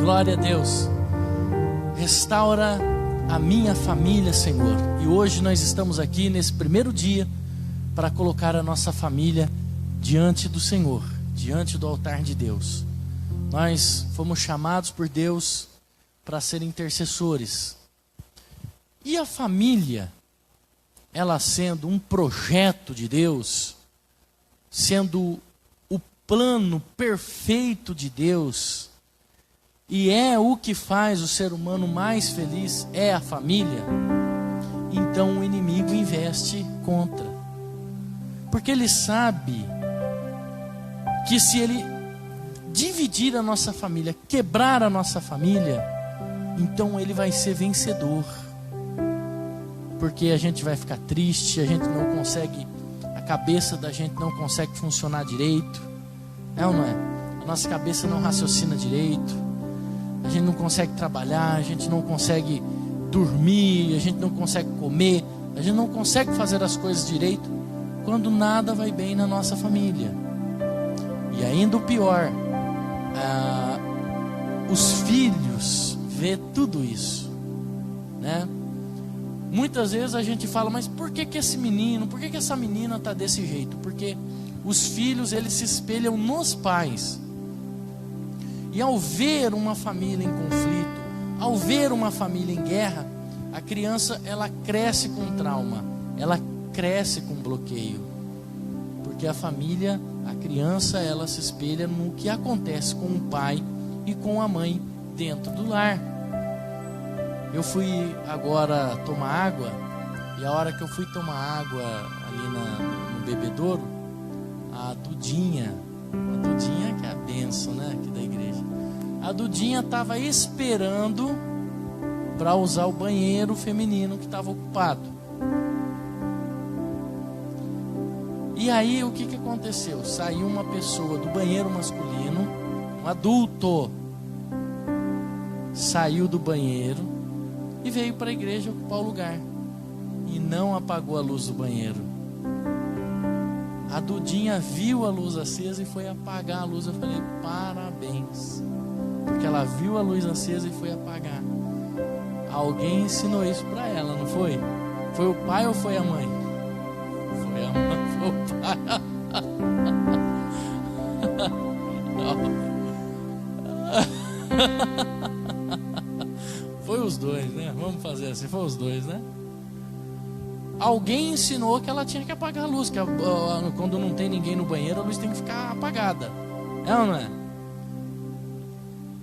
Glória a Deus. Restaura a minha família, Senhor. E hoje nós estamos aqui nesse primeiro dia para colocar a nossa família diante do Senhor, diante do altar de Deus. Nós fomos chamados por Deus para ser intercessores. E a família, ela sendo um projeto de Deus, sendo o plano perfeito de Deus, e é o que faz o ser humano mais feliz, é a família, então o inimigo investe contra. Porque ele sabe que se ele dividir a nossa família, quebrar a nossa família, então ele vai ser vencedor. Porque a gente vai ficar triste, a gente não consegue, a cabeça da gente não consegue funcionar direito. É ou não é? A nossa cabeça não raciocina direito. A gente não consegue trabalhar, a gente não consegue dormir, a gente não consegue comer, a gente não consegue fazer as coisas direito quando nada vai bem na nossa família. E ainda o pior, os filhos vê tudo isso, né? Muitas vezes a gente fala, mas por que esse menino, por que essa menina está desse jeito? Porque os filhos, eles se espelham nos pais. E ao ver uma família em conflito, ao ver uma família em guerra, a criança, ela cresce com trauma, ela cresce com bloqueio. Porque a família, a criança, ela se espelha no que acontece com o pai e com a mãe dentro do lar. Eu fui agora tomar água, e a hora que eu fui tomar água ali no bebedouro, a Dudinha que é a bênção, né, aqui da igreja, a Dudinha estava esperando para usar o banheiro feminino que estava ocupado. E aí o que aconteceu? Saiu uma pessoa do banheiro masculino, um adulto, saiu do banheiro e veio para a igreja ocupar o lugar e não apagou a luz do banheiro. A Dudinha viu a luz acesa e foi apagar a luz. Eu falei, parabéns, porque ela viu a luz acesa e foi apagar. Alguém ensinou isso para ela, não foi? Foi o pai ou foi a mãe? Foi a mãe, foi o pai. Foi os dois, né? Vamos fazer assim, foi os dois, né? Alguém ensinou que ela tinha que apagar a luz, que quando não tem ninguém no banheiro, a luz tem que ficar apagada. É ou não é?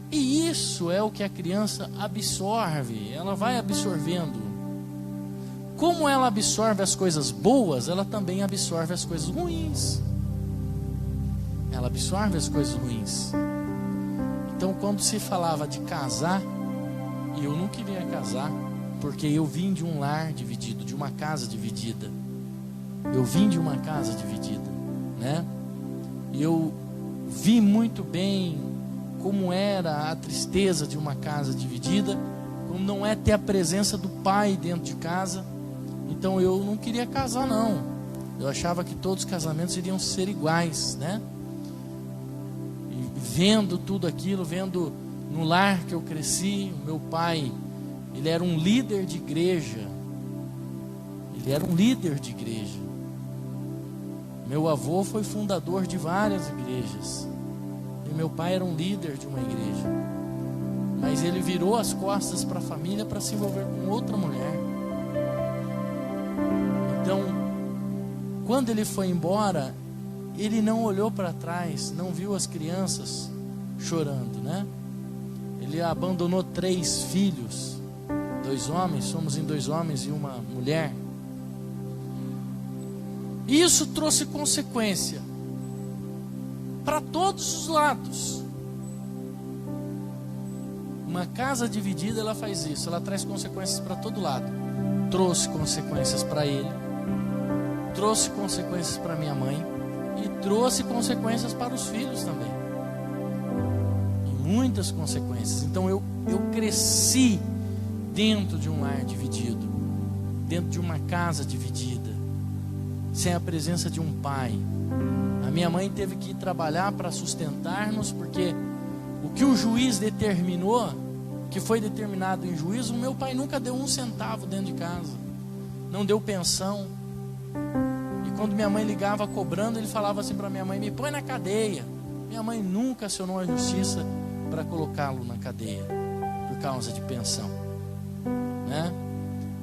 E isso é o que a criança absorve, ela vai absorvendo. Como ela absorve as coisas boas, ela também absorve as coisas ruins. Ela absorve as coisas ruins. Então, quando se falava de casar, e eu não queria casar, porque eu vim de um lar dividido, de uma casa dividida. Eu vim de uma casa dividida, né? Eu vi muito bem como era a tristeza de uma casa dividida, como não é ter a presença do pai dentro de casa. Então eu não queria casar, não. Eu achava que todos os casamentos iriam ser iguais, né? E vendo tudo aquilo, vendo no lar que eu cresci, o meu pai, ele era um líder de igreja. Ele era um líder de igreja. Meu avô foi fundador de várias igrejas. E meu pai era um líder de uma igreja. Mas ele virou as costas para a família para se envolver com outra mulher. Então, quando ele foi embora, ele não olhou para trás, não viu as crianças chorando, né? Ele abandonou 3 filhos. 2 homens, somos em 2 homens e uma mulher. E isso trouxe consequência para todos os lados. Uma casa dividida, ela faz isso, ela traz consequências para todo lado. Trouxe consequências para ele, trouxe consequências para minha mãe e trouxe consequências para os filhos também. E muitas consequências. Então eu cresci dentro de um lar dividido, dentro de uma casa dividida, sem a presença de um pai. A minha mãe teve que ir trabalhar para sustentar-nos, porque O que o juiz determinou, que foi determinado em juízo, o meu pai nunca deu um centavo dentro de casa, não deu pensão. E quando minha mãe ligava cobrando, ele falava assim para minha mãe: me põe na cadeia. Minha mãe nunca acionou a justiça para colocá-lo na cadeia por causa de pensão, né?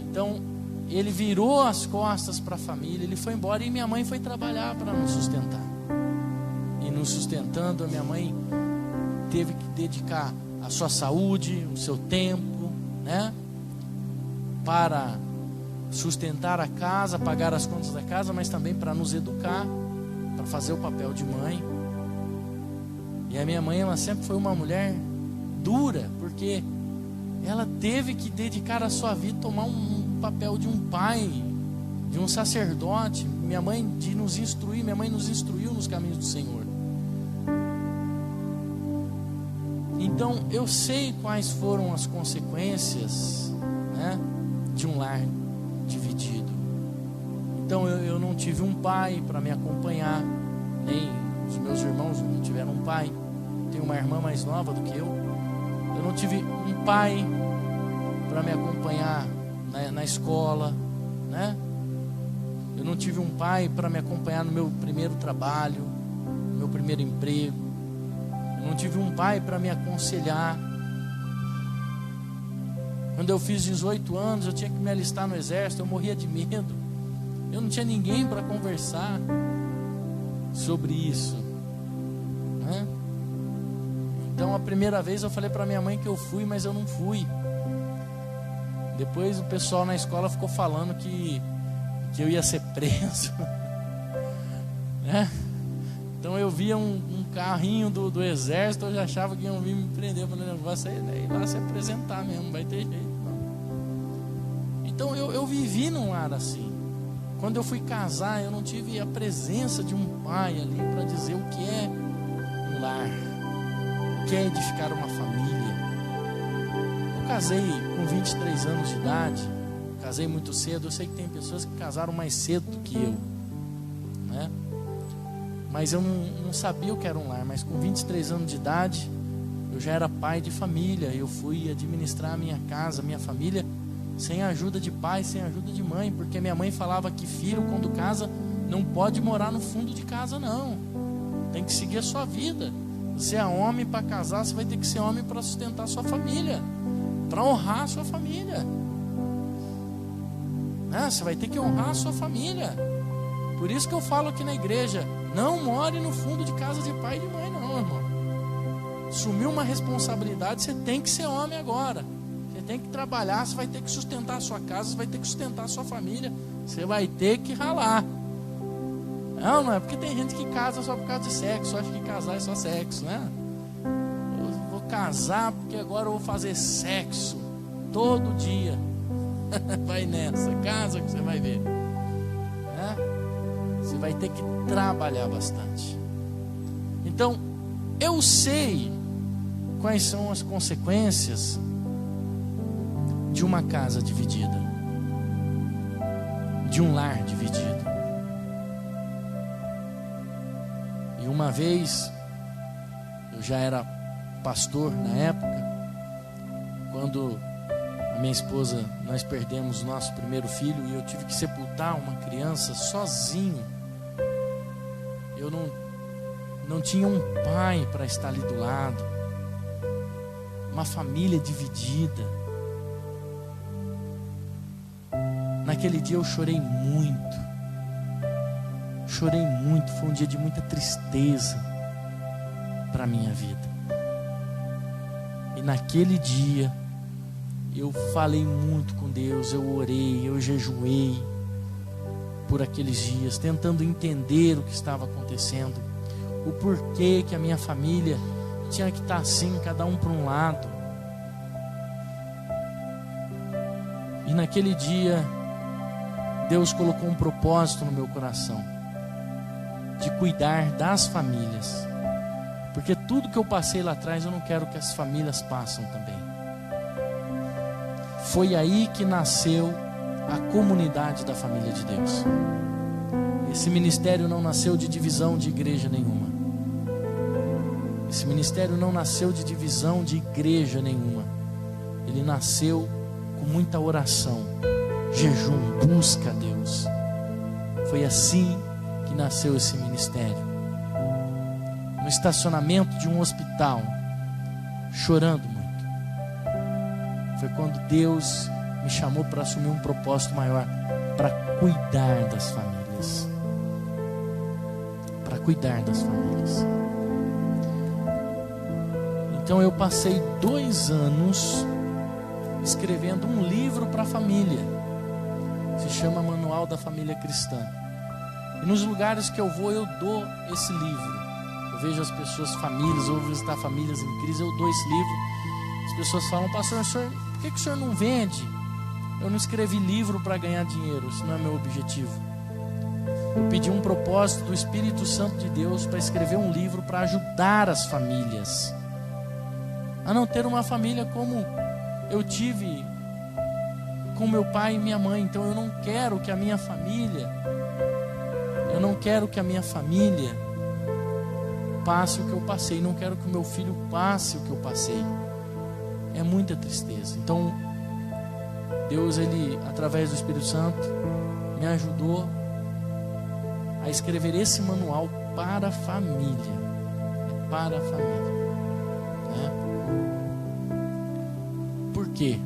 Então ele virou as costas para a família, ele foi embora e minha mãe foi trabalhar para nos sustentar. E nos sustentando, a minha mãe teve que dedicar a sua saúde, o seu tempo, né, para sustentar a casa, pagar as contas da casa, mas também para nos educar, para fazer o papel de mãe. E a minha mãe, ela sempre foi uma mulher dura, porque ela teve que dedicar a sua vida, tomar um papel de um pai, de um sacerdote. Minha mãe nos instruiu nos caminhos do Senhor. Então eu sei quais foram as consequências, né, de um lar dividido. Então eu não tive um pai para me acompanhar, nem os meus irmãos não tiveram um pai. Tenho uma irmã mais nova do que eu. Eu não tive um pai para me acompanhar na escola, né? Eu não tive um pai para me acompanhar no meu primeiro trabalho, no meu primeiro emprego. Eu não tive um pai para me aconselhar. Quando eu fiz 18 anos, eu tinha que me alistar no exército, eu morria de medo. Eu não tinha ninguém para conversar sobre isso, né? Então a primeira vez eu falei para minha mãe que eu fui, mas eu não fui. Depois o pessoal na escola ficou falando que eu ia ser preso, né? Então eu via um carrinho do exército, eu já achava que iam vir me prender. Eu falei: não, vai ir lá se apresentar mesmo, não vai ter jeito não. Então eu vivi num lar assim. Quando eu fui casar, eu não tive a presença de um pai ali para dizer o que é um lar, o que é edificar uma família. Eu casei com 23 anos de idade, casei muito cedo. Eu sei que tem pessoas que casaram mais cedo do que eu, né? Mas eu não sabia o que era um lar. Mas com 23 anos de idade, eu já era pai de família. Eu fui administrar a minha casa, a minha família, sem a ajuda de pai, sem a ajuda de mãe. Porque minha mãe falava que filho, quando casa, não pode morar no fundo de casa, não. Tem que seguir a sua vida. Você é homem para casar, você vai ter que ser homem para sustentar a sua família, para honrar a sua família, né? Você vai ter que honrar a sua família. Por isso que eu falo aqui na igreja: não more no fundo de casa de pai e de mãe, não, irmão. Assumiu uma responsabilidade, você tem que ser homem agora. Você tem que trabalhar, você vai ter que sustentar a sua casa, você vai ter que sustentar a sua família, você vai ter que ralar. Não é porque tem gente que casa só por causa de sexo, acha que casar é só sexo, né? Eu vou casar porque agora eu vou fazer sexo todo dia. Vai nessa, casa que você vai ver, né? Você vai ter que trabalhar bastante. Então, eu sei quais são as consequências de uma casa dividida, de um lar dividido. E uma vez, eu já era pastor na época, quando a minha esposa, nós perdemos o nosso primeiro filho e eu tive que sepultar uma criança sozinho. Eu não tinha um pai para estar ali do lado, uma família dividida. Naquele dia eu chorei muito, foi um dia de muita tristeza para a minha vida. E naquele dia eu falei muito com Deus, eu orei, eu jejuei por aqueles dias, tentando entender o que estava acontecendo, o porquê que a minha família tinha que estar assim, cada um para um lado. E naquele dia Deus colocou um propósito no meu coração, de cuidar das famílias, porque tudo que eu passei lá atrás, eu não quero que as famílias passem também. Foi aí que nasceu a comunidade da família de Deus. Esse ministério não nasceu de divisão de igreja nenhuma. Esse ministério não nasceu de divisão de igreja nenhuma. Ele nasceu com muita oração, jejum, busca a Deus. Foi assim que nasceu esse ministério. No estacionamento de um hospital, chorando muito. Foi quando Deus me chamou para assumir um propósito maior, para cuidar das famílias. Para cuidar das famílias. Então eu passei 2 anos escrevendo um livro para a família. Se chama Manual da Família Cristã. E nos lugares que eu vou, eu dou esse livro. Eu vejo as pessoas, famílias, ou visitar famílias em crise, eu dou esse livro. As pessoas falam: pastor, por que o senhor não vende? Eu não escrevi livro para ganhar dinheiro, isso não é meu objetivo. Eu pedi um propósito do Espírito Santo de Deus para escrever um livro para ajudar as famílias a não ter uma família como eu tive com meu pai e minha mãe. Então eu não quero que a minha família passe o que eu passei, não quero que o meu filho passe o que eu passei. É muita tristeza. Então Deus, ele, através do Espírito Santo, me ajudou a escrever esse manual para a família. Para a família, né? Por quê?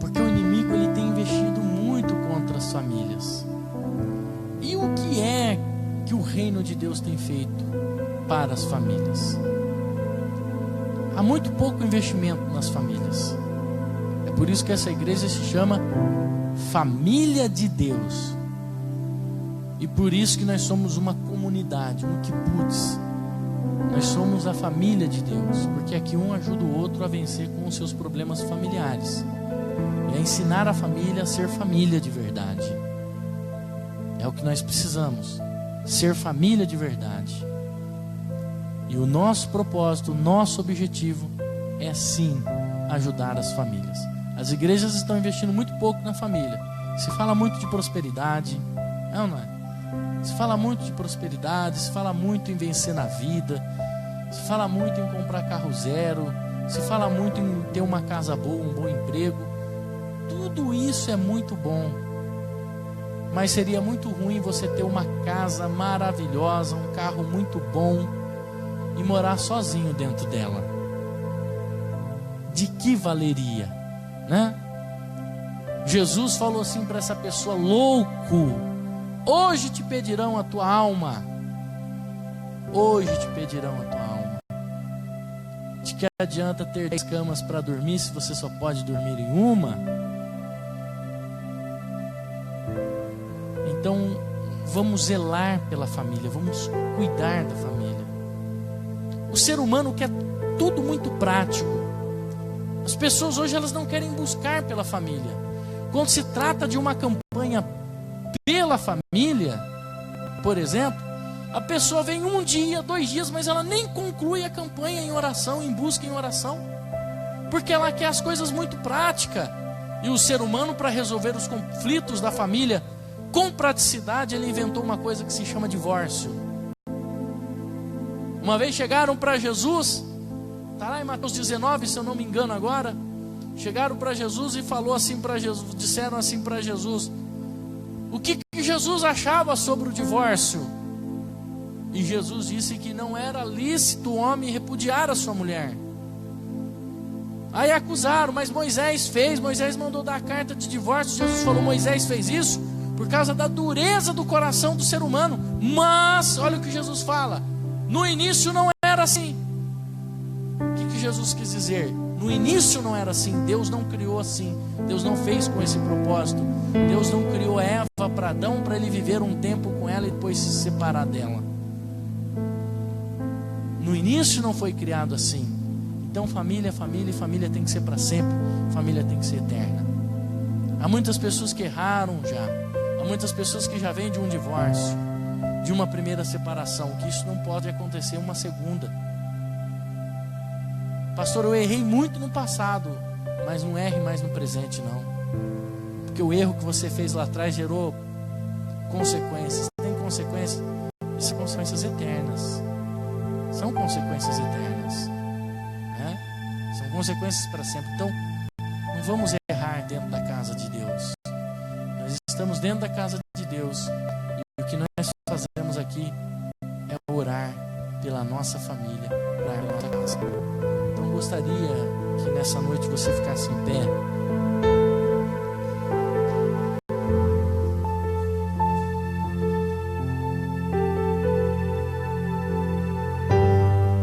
Porque o inimigo, ele tem investido muito contra as famílias. E o que é que o reino de Deus tem feito para as famílias? Há muito pouco investimento nas famílias. É por isso que essa igreja se chama Família de Deus. E por isso que nós somos uma comunidade, um kibbutz. Nós somos a família de Deus, porque aqui um ajuda o outro a vencer com os seus problemas familiares. E a ensinar a família a ser família de verdade. É o que nós precisamos, ser família de verdade. E o nosso propósito, o nosso objetivo é sim ajudar as famílias. As igrejas estão investindo muito pouco na família. Se fala muito de prosperidade, não é? Se fala muito de prosperidade, se fala muito em vencer na vida, se fala muito em comprar carro zero, se fala muito em ter uma casa boa, um bom emprego. Tudo isso é muito bom, mas seria muito ruim você ter uma casa maravilhosa, um carro muito bom e morar sozinho dentro dela. De que valeria, né? Jesus falou assim para essa pessoa: louco, hoje te pedirão a tua alma. Hoje te pedirão a tua alma. De que adianta ter 10 camas para dormir se você só pode dormir em uma? Então vamos zelar pela família, vamos cuidar da família. O ser humano quer tudo muito prático. As pessoas hoje, elas não querem buscar pela família. Quando se trata de uma campanha pela família, por exemplo, a pessoa vem 1 dia, 2 dias, mas ela nem conclui a campanha em oração, em busca em oração, porque ela quer as coisas muito práticas. E o ser humano, para resolver os conflitos da família com praticidade, ele inventou uma coisa que se chama divórcio. Uma vez chegaram para Jesus, está lá em Mateus 19, se eu não me engano agora, chegaram para Jesus e falou assim para Jesus, disseram assim para Jesus: o que Jesus achava sobre o divórcio? E Jesus disse que não era lícito o homem repudiar a sua mulher. Aí acusaram: mas Moisés fez, Moisés mandou dar a carta de divórcio. Jesus falou: Moisés fez isso por causa da dureza do coração do ser humano. Mas, olha o que Jesus fala: no início não era assim. O que Jesus quis dizer? No início não era assim. Deus não criou assim. Deus não fez com esse propósito. Deus não criou Eva para Adão para ele viver um tempo com ela e depois se separar dela. No início não foi criado assim. Então família, família e família tem que ser para sempre. Família tem que ser eterna. Há muitas pessoas que erraram já. Há muitas pessoas que já vêm de um divórcio, de uma primeira separação, que isso não pode acontecer uma segunda. Pastor, eu errei muito no passado, mas não erre mais no presente não. Porque o erro que você fez lá atrás gerou consequências. Tem consequências? São consequências eternas. são consequências eternas, né? São consequências para sempre. Então, não vamos errar dentro da casa de Deus. Nós estamos dentro da casa de Deus e o que nós fazemos aqui é orar pela nossa família, orar pela nossa casa. Então, eu gostaria que nessa noite você ficasse em pé.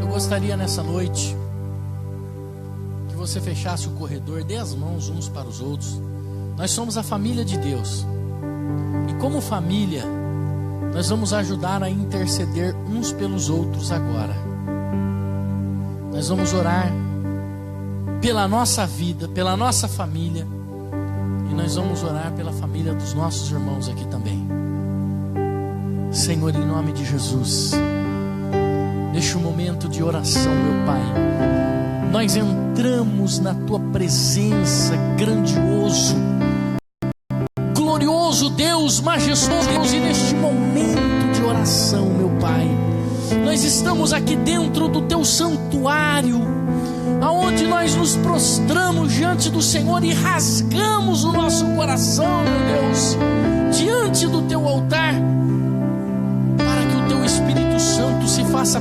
Eu gostaria nessa noite que você fechasse o corredor, dê as mãos uns para os outros. Nós somos a família de Deus. E como família, nós vamos ajudar a interceder uns pelos outros agora. Nós vamos orar pela nossa vida, pela nossa família. E nós vamos orar pela família dos nossos irmãos aqui também. Senhor, em nome de Jesus, neste momento de oração, meu Pai, nós entramos na Tua presença, grandioso, glorioso Deus, majestoso Deus, e neste momento de oração, meu Pai, nós estamos aqui dentro do Teu santuário, aonde nós nos prostramos diante do Senhor e rasgamos o nosso coração, meu Deus, diante do Teu altar, para que o Teu Espírito Santo se faça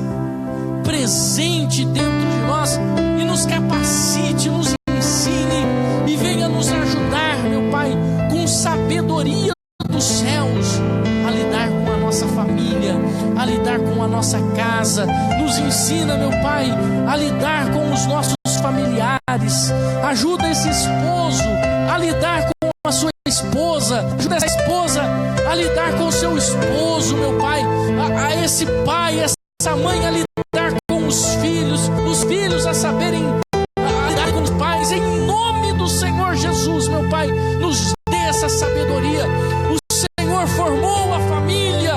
presente dentro de nós e nos capacite, nos ensine e venha nos ajudar, meu Pai, com sabedoria dos céus, a lidar com a nossa família, a lidar com a nossa casa. Nos ensina, meu Pai, a lidar com os nossos familiares. Ajuda esse esposo a lidar com a sua esposa. Ajuda essa esposa a lidar com o seu esposo, meu Pai. A esse pai, essa mãe a lidar com os filhos a saberem a lidar com os pais. Em nome do Senhor Jesus, meu Pai, nos dê essa sabedoria. O Senhor formou a família.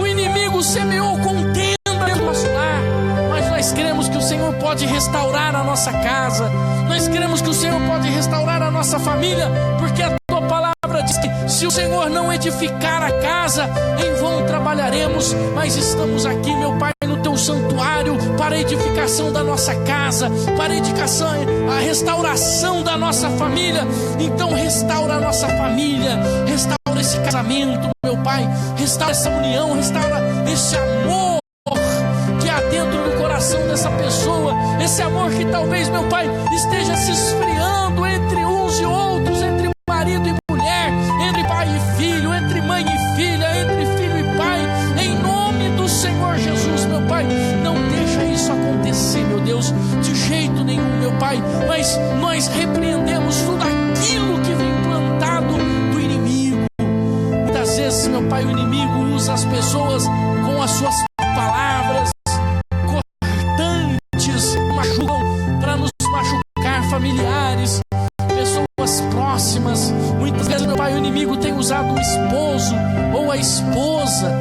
O inimigo semeou contenda no nosso lar, mas nós cremos que o Senhor pode restaurar a nossa casa. Nós cremos que o Senhor pode restaurar a nossa família, porque a Tua palavra diz que se o Senhor não edificar a casa, em vão trabalharemos. Mas estamos aqui, meu Pai, no Teu santuário, para a edificação da nossa casa, para a edificação, a restauração da nossa família. Então restaura a nossa família, restaura esse casamento, meu Pai, restaura essa união, restaura esse amor que há dentro do coração dessa pessoa, esse amor que talvez, meu Pai, esteja se esfriando entre uns e outros, entre marido e mulher, entre pai e filho, entre mãe e filha, entre filho e pai. Em nome do Senhor Jesus, meu Pai, não deixa isso acontecer, meu Deus, de jeito nenhum, meu Pai. Mas nós repreendemos tudo aquilo que vem plantado do inimigo. Muitas vezes, meu Pai, o inimigo usa as pessoas com as suas palavras cortantes, machucam para nos machucar, familiares, pessoas próximas. Muitas vezes, meu Pai, o inimigo tem usado o esposo ou a esposa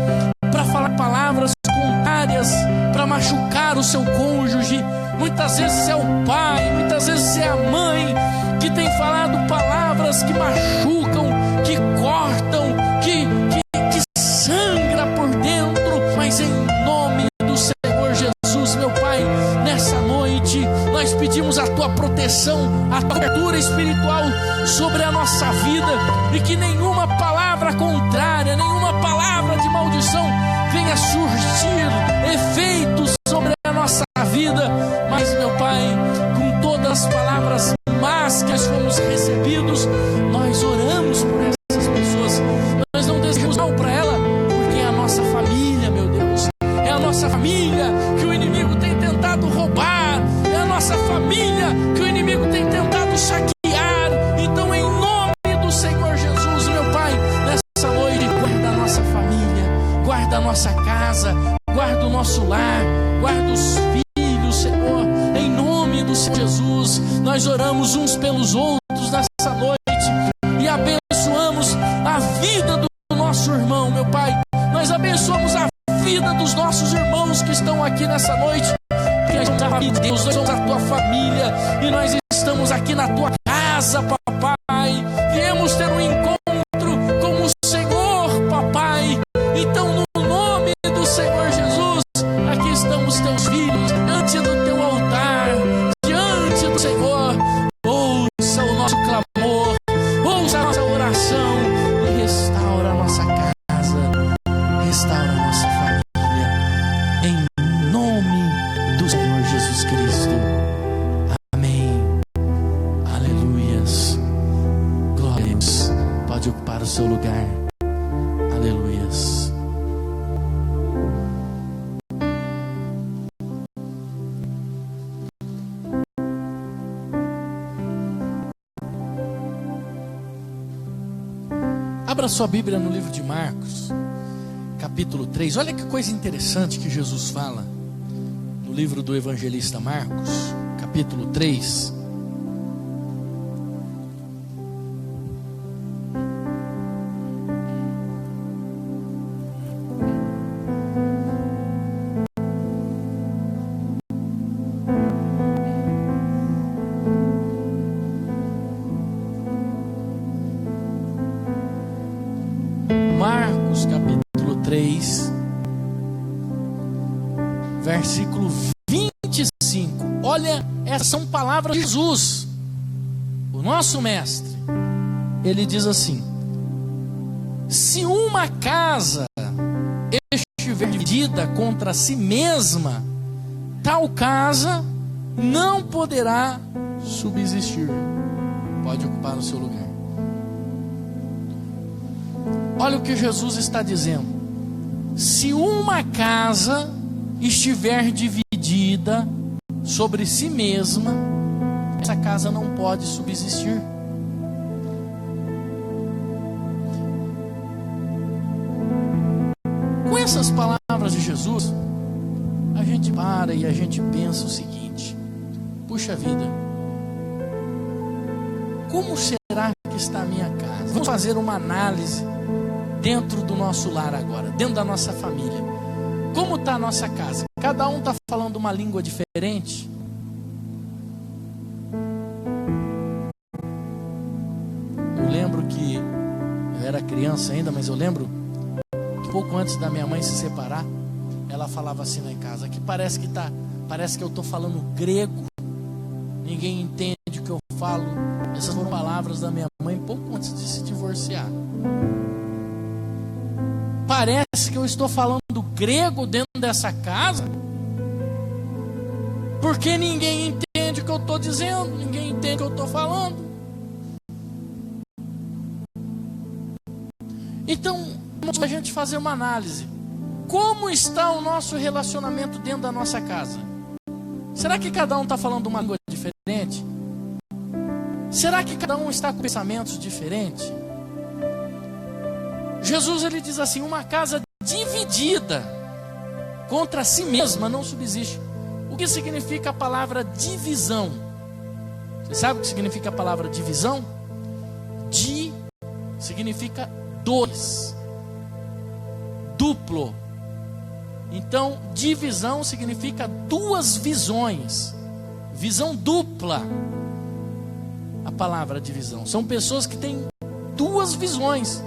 para falar palavras contrárias, para machucar o seu cônjuge. Muitas vezes é o pai, muitas vezes é a mãe que tem falado palavras que machucam, que cortam, que sangra por dentro. Mas em nome do Senhor Jesus, meu Pai, nessa noite nós pedimos a Tua proteção, a Tua cobertura espiritual sobre a nossa vida, e que nenhuma palavra contrária, nenhuma palavra de maldição venha surtir efeitos sobre a nossa vida. Mas, meu Pai, com todas as palavras más que nós fomos recebidos, nós oramos por essas pessoas. Nós não desejamos mal para ela, porque é a nossa família, meu Deus. É a nossa família que o inimigo tem tentado roubar. É a nossa família que o inimigo tem tentado saquear. Então, em nome do Senhor Jesus, meu Pai, nessa noite, guarda a nossa família, guarda a nossa casa, guarda o nosso lar, guarda os filhos, Senhor. Em nome do Senhor Jesus, nós oramos uns pelos outros nessa noite e abençoamos a vida do nosso irmão, meu Pai. Nós abençoamos a vida dos nossos irmãos que estão aqui nessa noite, porque nós somos a família de Deus, nós somos a Tua família e nós estamos aqui na Tua casa, papai. Viemos ter um encontro com o Senhor, papai. Então, no nome do Senhor Jesus, aqui estamos seu lugar. Aleluias. Abra sua Bíblia no livro de Marcos, capítulo 3. Olha que coisa interessante que Jesus fala no livro do evangelista Marcos, capítulo 3. Marcos capítulo 3, versículo 25. Olha, essas são palavras de Jesus, o nosso mestre. Ele diz assim: se uma casa estiver dividida contra si mesma, tal casa não poderá subsistir. Pode ocupar o seu lugar. Olha o que Jesus está dizendo. Se uma casa estiver dividida sobre si mesma, essa casa não pode subsistir. Com essas palavras de Jesus, a gente para e a gente pensa o seguinte: puxa vida, como será que está a minha casa? Vamos fazer uma análise dentro do nosso lar agora, dentro da nossa família. Como está a nossa casa? Cada um está falando uma língua diferente. Eu lembro que eu era criança ainda, mas eu lembro que pouco antes da minha mãe se separar, ela falava assim lá em casa, que parece que eu estou falando grego, ninguém entende o que eu falo. Essas foram palavras da minha mãe pouco antes de se divorciar. Parece que eu estou falando grego dentro dessa casa, porque ninguém entende o que eu estou dizendo, ninguém entende o que eu estou falando. Então, vamos a gente fazer uma análise. Como está o nosso relacionamento dentro da nossa casa? Será que cada um está falando uma língua diferente? Será que cada um está com pensamentos diferentes? Jesus, ele diz assim: uma casa dividida contra si mesma não subsiste. O que significa a palavra divisão? Você sabe o que significa a palavra divisão? Di significa dois, duplo. Então, divisão significa duas visões, visão dupla. A palavra divisão são pessoas que têm duas visões.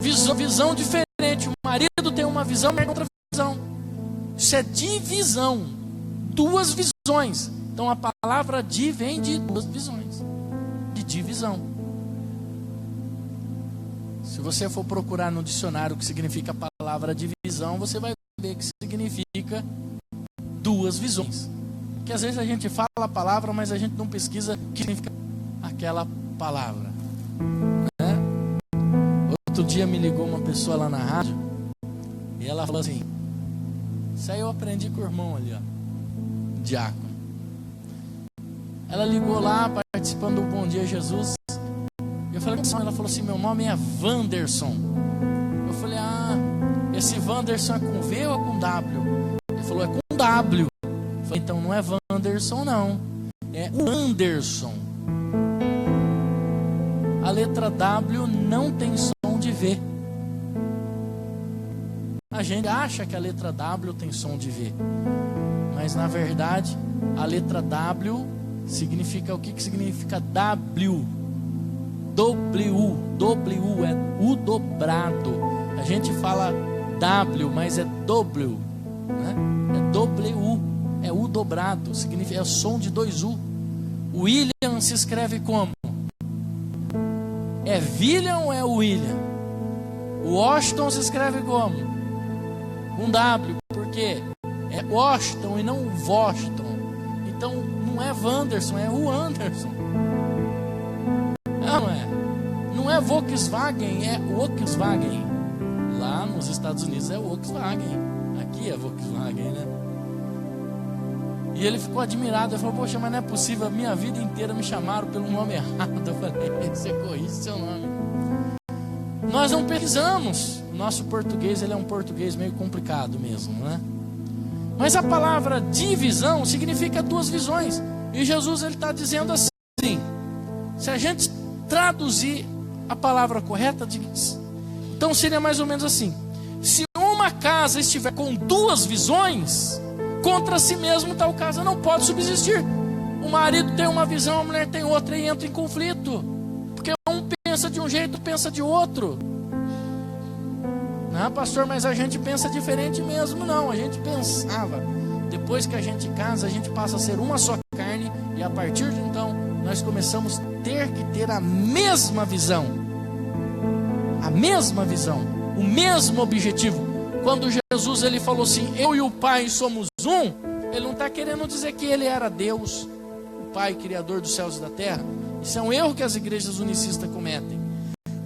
Visão diferente. O marido tem uma visão, a mulher tem outra visão. Isso é divisão. Duas visões. Então a palavra di vem de duas visões. De divisão. Se você for procurar no dicionário o que significa a palavra divisão, você vai ver que significa duas visões. Que às vezes a gente fala a palavra, mas a gente não pesquisa o que significa aquela palavra. Outro dia me ligou uma pessoa lá na rádio e ela falou assim: isso aí eu aprendi com o irmão ali, ó, diácono. Ela ligou lá participando do Bom Dia Jesus. Eu falei: ela falou assim: meu nome é Wanderson. Eu falei: esse Wanderson é com V ou é com W? Ele falou: é com W. Eu falei: então não é Wanderson não, é Anderson. A letra W não tem som de V. A gente acha que a letra W tem som de V, mas na verdade a letra W significa o que significa W? W é U dobrado. A gente fala W, mas é W, né? É W, é U dobrado, significa, é o som de dois U. William se escreve como? É William ou é William? O Washington se escreve como? Um W, porque é Washington e não Voston. Então não é Wanderson, é o Anderson. Não é é Volkswagen, é Volkswagen. Lá nos Estados Unidos é Volkswagen, aqui é Volkswagen, né? E ele ficou admirado, ele falou: poxa, mas não é possível, a minha vida inteira me chamaram pelo nome errado. Eu falei: você corrige seu nome. Nós não pesquisamos. O nosso português, ele é um português meio complicado mesmo, né? Mas a palavra divisão significa duas visões. E Jesus, ele está dizendo assim, se a gente traduzir a palavra correta, então seria mais ou menos assim: se uma casa estiver com duas visões, contra si mesmo tal casa não pode subsistir. O marido tem uma visão, a mulher tem outra, e entra em conflito, porque um pensa de um jeito, pensa de outro. Não, pastor, mas a gente pensa diferente mesmo. Não, a gente pensava, depois que a gente casa, a gente passa a ser uma só carne, e a partir de então nós começamos a ter que ter a mesma visão, o mesmo objetivo. Quando Jesus, ele falou assim: eu e o Pai somos um, ele não está querendo dizer que ele era Deus, o Pai criador dos céus e da terra. Isso é um erro que as igrejas unicistas cometem.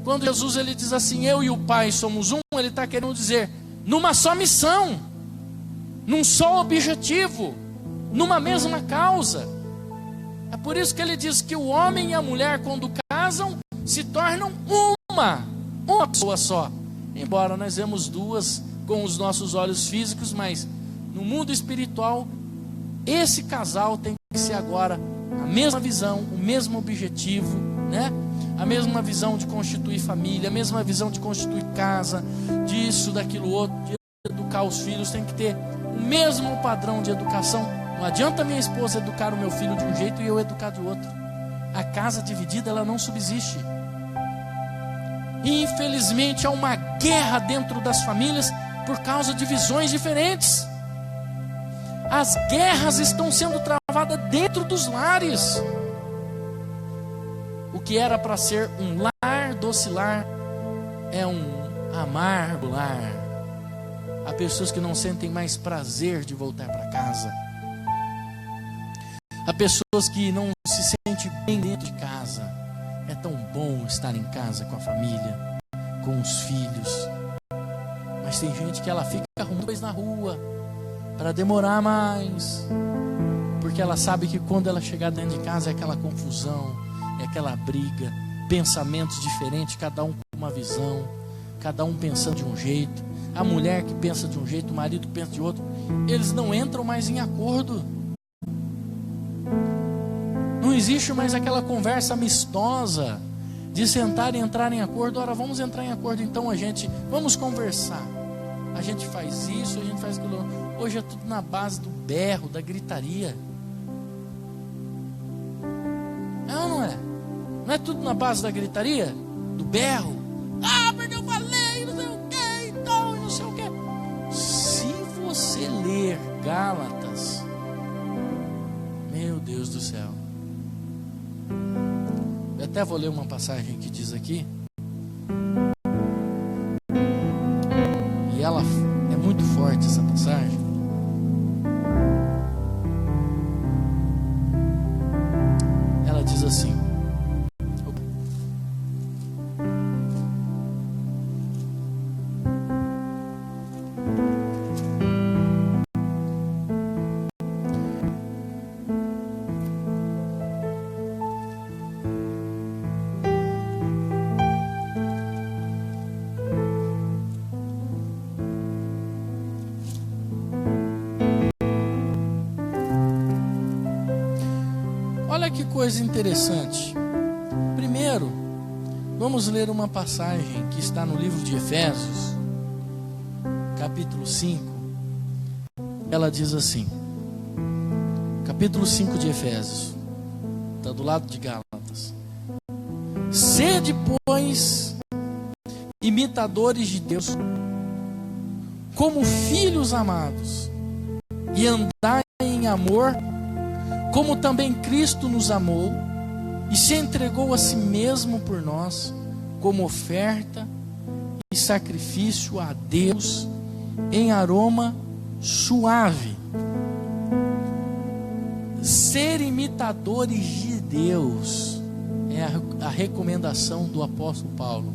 Quando Jesus, ele diz assim: eu e o Pai somos um, ele está querendo dizer numa só missão, num só objetivo, numa mesma causa. É por isso que ele diz que o homem e a mulher, quando casam, se tornam uma pessoa só. Embora nós vemos duas com os nossos olhos físicos, mas no mundo espiritual, esse casal tem que ser agora a mesma visão, o mesmo objetivo, né? A mesma visão de constituir família, a mesma visão de constituir casa, disso, daquilo outro, de educar os filhos. Tem que ter o mesmo padrão de educação. Não adianta minha esposa educar o meu filho de um jeito e eu educar de outro. A casa dividida, ela não subsiste. E infelizmente há uma guerra dentro das famílias por causa de visões diferentes. As guerras estão sendo travadas dentro dos lares. O que era para ser um lar docilar é um amargo lar. Há pessoas que não sentem mais prazer de voltar para casa. Há pessoas que não se sentem bem dentro de casa. É tão bom estar em casa com a família, com os filhos. Mas tem gente que ela fica arrumando coisa na rua para demorar mais, porque ela sabe que quando ela chegar dentro de casa é aquela confusão, é aquela briga, pensamentos diferentes, cada um com uma visão, cada um pensando de um jeito. A mulher que pensa de um jeito, o marido que pensa de outro. Eles não entram mais em acordo. Não existe mais aquela conversa amistosa de sentar e entrar em acordo. Ora, vamos entrar em acordo então, vamos conversar. A gente faz isso, a gente faz aquilo. Hoje é tudo na base do berro, da gritaria. É ou não é? Não é tudo na base da gritaria? Do berro? Ah, porque eu falei, não sei o que, então, não sei o que. Se você ler Gálatas, meu Deus do céu. Eu até vou ler uma passagem que diz aqui. E ela é muito forte, essa passagem. Ela diz assim: olha que coisa interessante. Primeiro, vamos ler uma passagem que está no livro de Efésios, capítulo 5. Ela diz assim, capítulo 5 de Efésios, está do lado de Gálatas: sede, pois, imitadores de Deus, como filhos amados, e andai em amor, como também Cristo nos amou e se entregou a si mesmo por nós, como oferta e sacrifício a Deus em aroma suave. Ser imitadores de Deus é a recomendação do apóstolo Paulo.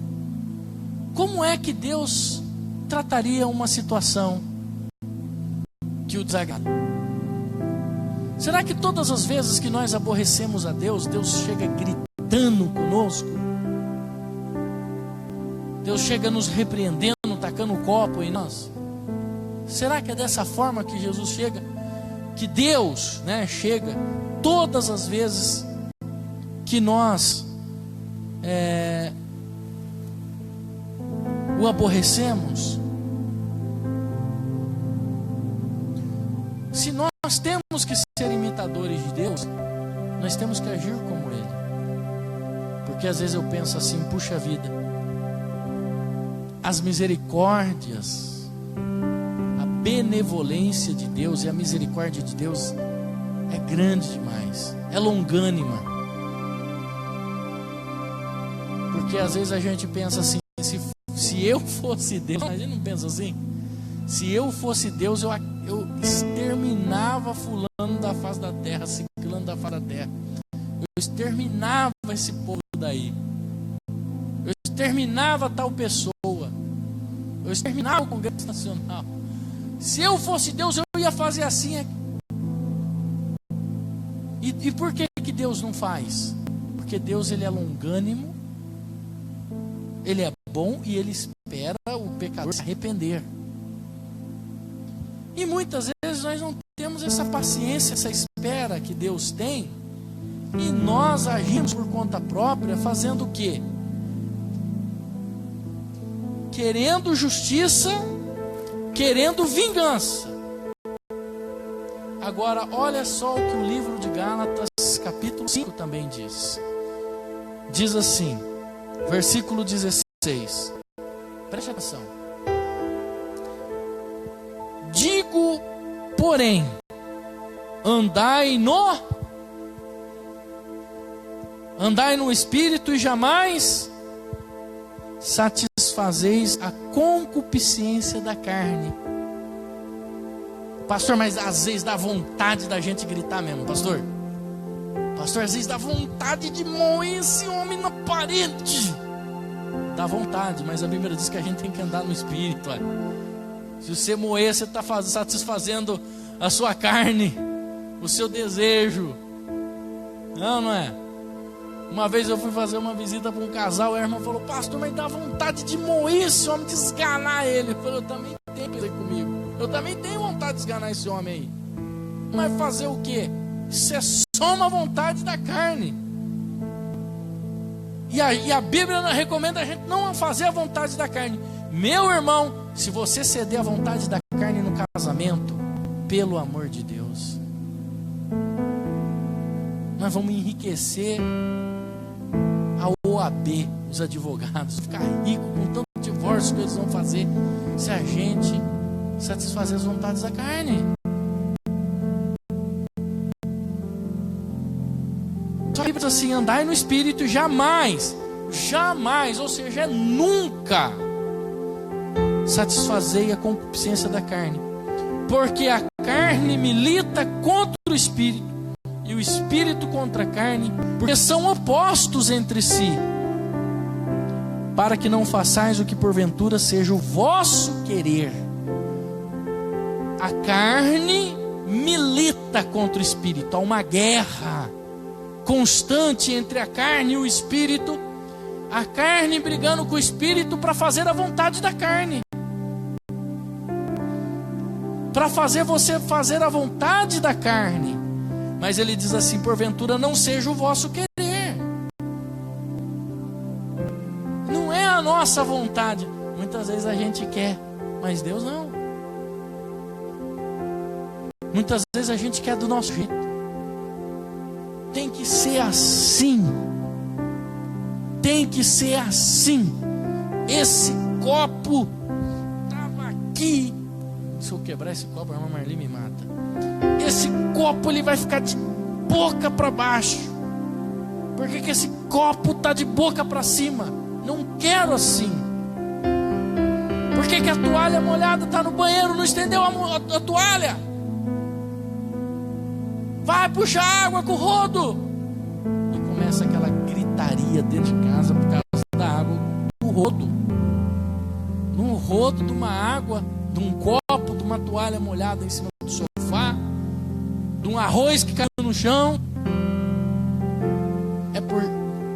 Como é que Deus trataria uma situação que o desagrada? Será que todas as vezes que nós aborrecemos a Deus, Deus chega gritando conosco? Deus chega nos repreendendo, tacando o copo em nós? Será que é dessa forma que Jesus chega? Que Deus, chega todas as vezes que nós o aborrecemos? Se nós temos que ser imitadores de Deus, nós temos que agir como Ele. Porque às vezes eu penso assim, puxa vida, as misericórdias, a benevolência de Deus e a misericórdia de Deus é grande demais, é longânima. Porque às vezes a gente pensa assim, se eu fosse Deus, a gente não pensa assim? Se eu fosse Deus, eu exterminava fulano da face da terra, ciclano da face da terra. Eu exterminava esse povo daí. Eu exterminava tal pessoa. Eu exterminava o Congresso Nacional. Se eu fosse Deus, eu ia fazer assim. E por que Deus não faz? Porque Deus, Ele é longânimo, Ele é bom e Ele espera o pecador se arrepender. E muitas vezes nós não temos essa paciência, essa espera que Deus tem, e nós agimos por conta própria, fazendo o quê? Querendo justiça, querendo vingança. Agora, olha só o que o livro de Gálatas, capítulo 5 também diz. Diz assim, versículo 16. Preste atenção. Digo, porém, andai no Espírito e jamais satisfazeis a concupiscência da carne. Pastor, mas às vezes dá vontade da gente gritar mesmo, pastor. Pastor, às vezes dá vontade de moer esse homem na parede. Dá vontade, mas a Bíblia diz que a gente tem que andar no Espírito. Olha. Se você moer, você está satisfazendo a sua carne, o seu desejo. Não é? Uma vez eu fui fazer uma visita para um casal, e a irmã falou, pastor, mas dá vontade de moer esse homem, de esganar ele. Eu falei, eu também tenho que fazer comigo. Eu também tenho vontade de esganar esse homem aí. Mas fazer o quê? Isso é só uma vontade da carne. E a Bíblia recomenda a gente não fazer a vontade da carne. Meu irmão, se você ceder a vontade da carne no casamento, pelo amor de Deus, nós vamos enriquecer a OAB, os advogados, ficar rico com tanto divórcio que eles vão fazer, se a gente satisfazer as vontades da carne. Só a Bíblia diz assim, andai no Espírito, jamais, ou seja, nunca satisfazei a concupiscência da carne, porque a carne milita contra o Espírito, e o Espírito contra a carne, porque são opostos entre si, para que não façais o que porventura seja o vosso querer. A carne milita contra o Espírito, há uma guerra constante entre a carne e o Espírito, a carne brigando com o Espírito para fazer a vontade da carne, para fazer você fazer a vontade da carne. Mas ele diz assim, porventura não seja o vosso querer. Não é a nossa vontade. Muitas vezes a gente quer, mas Deus não. Muitas vezes a gente quer do nosso jeito. Tem que ser assim. Tem que ser assim. Esse copo estava aqui. Se eu quebrar esse copo, a irmã Marli me mata. Esse copo ele vai ficar de boca para baixo. Por que esse copo está de boca para cima? Não quero assim. Por que a toalha molhada está no banheiro? Não estendeu a toalha? Vai puxar água com o rodo. E começa aquela gritaria gritaria dentro de casa por causa da água no rodo. No rodo de uma água, de um copo, de uma toalha molhada em cima do sofá, de um arroz que caiu no chão. É por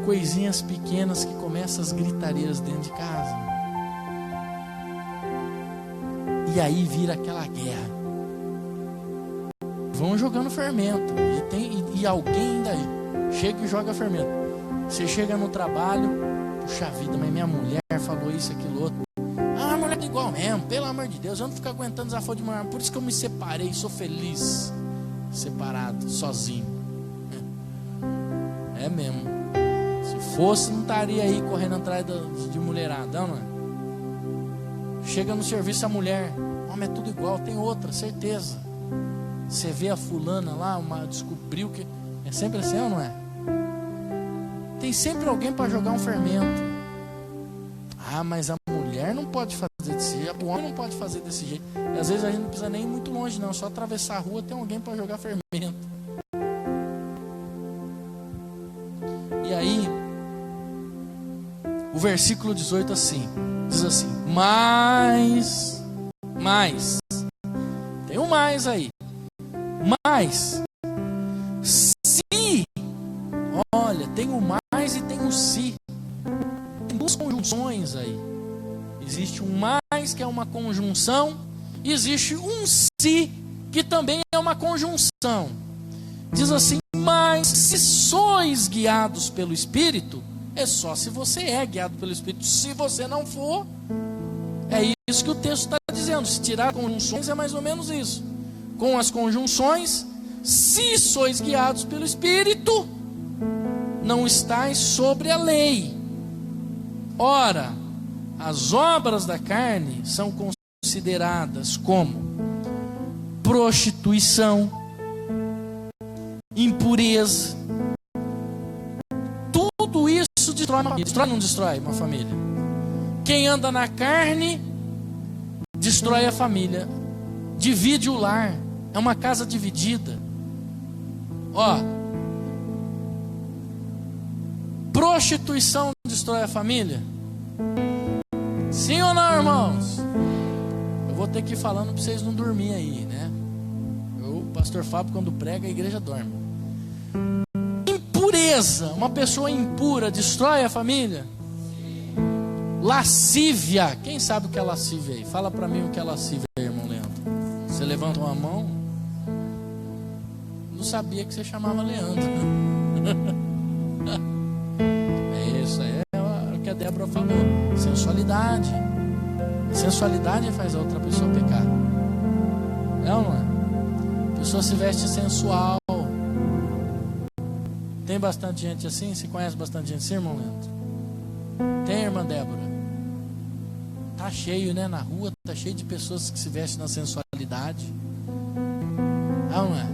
coisinhas pequenas que começam as gritarias dentro de casa. E aí vira aquela guerra. Vão jogando fermento. E alguém ainda chega e joga fermento. Você chega no trabalho, puxa vida, mas minha mulher falou isso, aquilo, outro. Ah, a mulher é igual mesmo, pelo amor de Deus, eu não fico aguentando desaforo de mulher. Por isso que eu me separei, sou feliz, separado, sozinho. É mesmo. Se fosse, não estaria aí correndo atrás de mulherada, não é? Chega no serviço a mulher, homem, é tudo igual, tem outra, certeza. Você vê a fulana lá, descobriu que é sempre assim, ou não é? Tem sempre alguém para jogar um fermento. Ah, mas a mulher não pode fazer desse jeito, o homem não pode fazer desse jeito. E às vezes a gente não precisa nem ir muito longe, não. Só atravessar a rua tem alguém para jogar fermento. E aí, o versículo 18 diz assim: mais, tem um mais aí. Mas, se, olha, tem o mais e tem o se. Tem duas conjunções aí. Existe um mais, que é uma conjunção, e existe um se, que também é uma conjunção. Diz assim: mas se sois guiados pelo Espírito, é só se você é guiado pelo Espírito. Se você não for, é isso que o texto está dizendo. Se tirar conjunções, é mais ou menos isso. Com as conjunções, se sois guiados pelo Espírito, não estáis sobre a lei. Ora, as obras da carne são consideradas como prostituição, impureza. Tudo isso destrói uma família. Destrói ou não destrói uma família? Quem anda na carne destrói a família, divide o lar. É uma casa dividida. Ó, prostituição destrói a família? Sim ou não, irmãos? Eu vou ter que ir falando para vocês não dormirem aí, né? O pastor Fábio, quando prega, a igreja dorme. Impureza, uma pessoa impura destrói a família? Lascívia, quem sabe o que é lascívia aí? Fala para mim o que é lascívia, irmão Leandro. Você levanta uma mão? Não sabia que você chamava Leandro. É isso aí, é o que a Débora falou. Sensualidade. A sensualidade faz a outra pessoa pecar. É ou não é? A pessoa se veste sensual. Tem bastante gente assim? Você conhece bastante gente assim, irmão Leandro? Tem, irmã Débora? Tá cheio, né? Na rua tá cheio de pessoas que se vestem na sensualidade. É ou não é?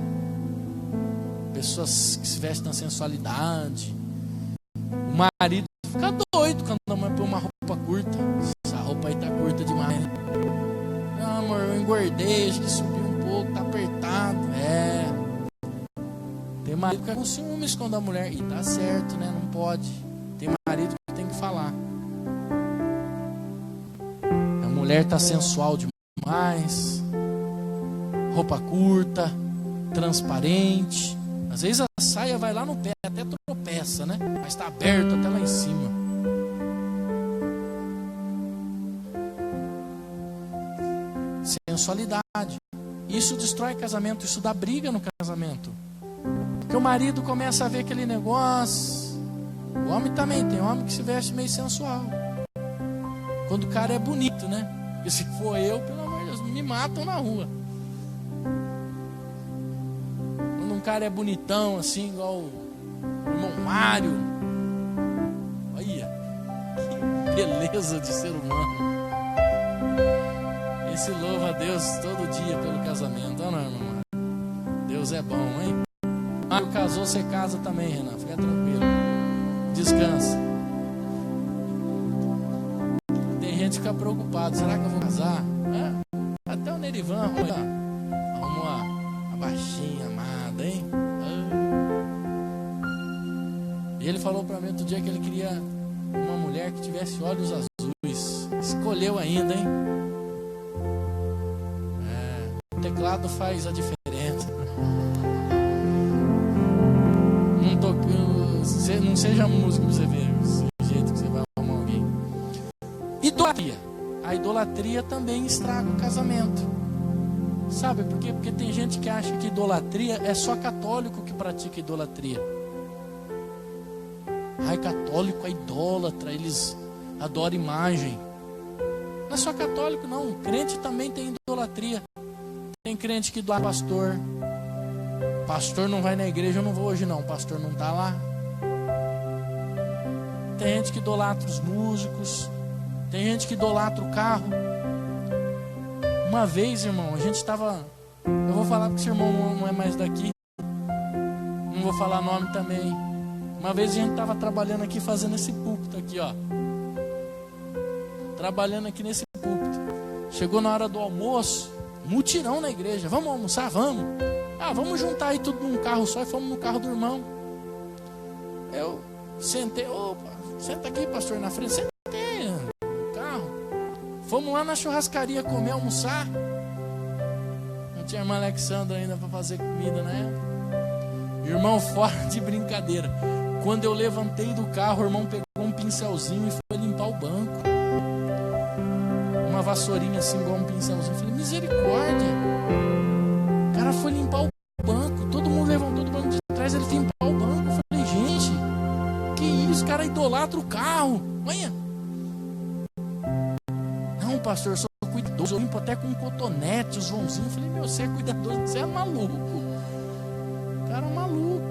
Pessoas que se vestem na sensualidade. O marido fica doido quando a mãe põe uma roupa curta. Essa roupa aí tá curta demais, né? Não, amor, eu engordei, acho que subiu um pouco, tá apertado. É. Tem marido que fica com ciúmes quando a mulher. E tá certo, né? Não pode. Tem marido que tem que falar. A mulher tá sensual demais. Roupa curta, transparente. Às vezes a saia vai lá no pé, até tropeça, né? Mas está aberto até lá em cima. Sensualidade. Isso destrói casamento, isso dá briga no casamento. Porque o marido começa a ver aquele negócio. O homem também, tem homem que se veste meio sensual. Quando o cara é bonito, né? Porque se for eu, pelo amor de Deus, me matam na rua. Um cara é bonitão assim, igual o irmão Mário. Olha, que beleza de ser humano. Esse louva a Deus todo dia pelo casamento. Não, irmão? Deus é bom, hein? Mário casou, você casa também, Renan. Fica tranquilo. Descansa. Tem gente que fica preocupado. Será que eu vou casar? Até o Nerivan arrumou a baixinha amada, hein? E ele falou para mim outro dia que ele queria uma mulher que tivesse olhos azuis. Escolheu ainda, hein? O teclado faz a diferença. Não seja músico pra você ver o jeito que você vai arrumar alguém. Idolatria. A idolatria também estraga o casamento. Sabe por quê? Porque tem gente que acha que idolatria é só católico que pratica idolatria. Ai, católico é idólatra, eles adoram imagem. Não é só católico não, crente também tem idolatria. Tem crente que idolatra pastor. Pastor não vai na igreja, eu não vou hoje não, o pastor não está lá. Tem gente que idolatra os músicos. Tem gente que idolatra o carro. Uma vez, irmão, a gente estava... Eu vou falar porque esse irmão não é mais daqui. Não vou falar nome também. Uma vez a gente estava trabalhando aqui, fazendo esse púlpito aqui, ó. Trabalhando aqui nesse púlpito. Chegou na hora do almoço, mutirão na igreja. Vamos almoçar? Vamos. Vamos juntar aí tudo num carro só. E fomos no carro do irmão. Eu sentei. Opa, senta aqui, pastor, na frente. Sentei no carro. Fomos lá na churrascaria comer, almoçar. Não tinha a irmã Alexandra ainda para fazer comida, né? Irmão, fora de brincadeira. Quando eu levantei do carro, o irmão pegou um pincelzinho e foi limpar o banco. Uma vassourinha assim, igual um pincelzinho. Eu falei, misericórdia. O cara foi limpar o banco. Todo mundo levantou do banco de trás, ele foi limpar o banco. Eu falei, gente, que isso? O cara idolatra o carro. Olha. Não, pastor, eu sou cuidadoso. Eu limpo até com um cotonete, os vãozinhos. Eu falei, meu, você é cuidadoso, você é maluco. O cara é maluco.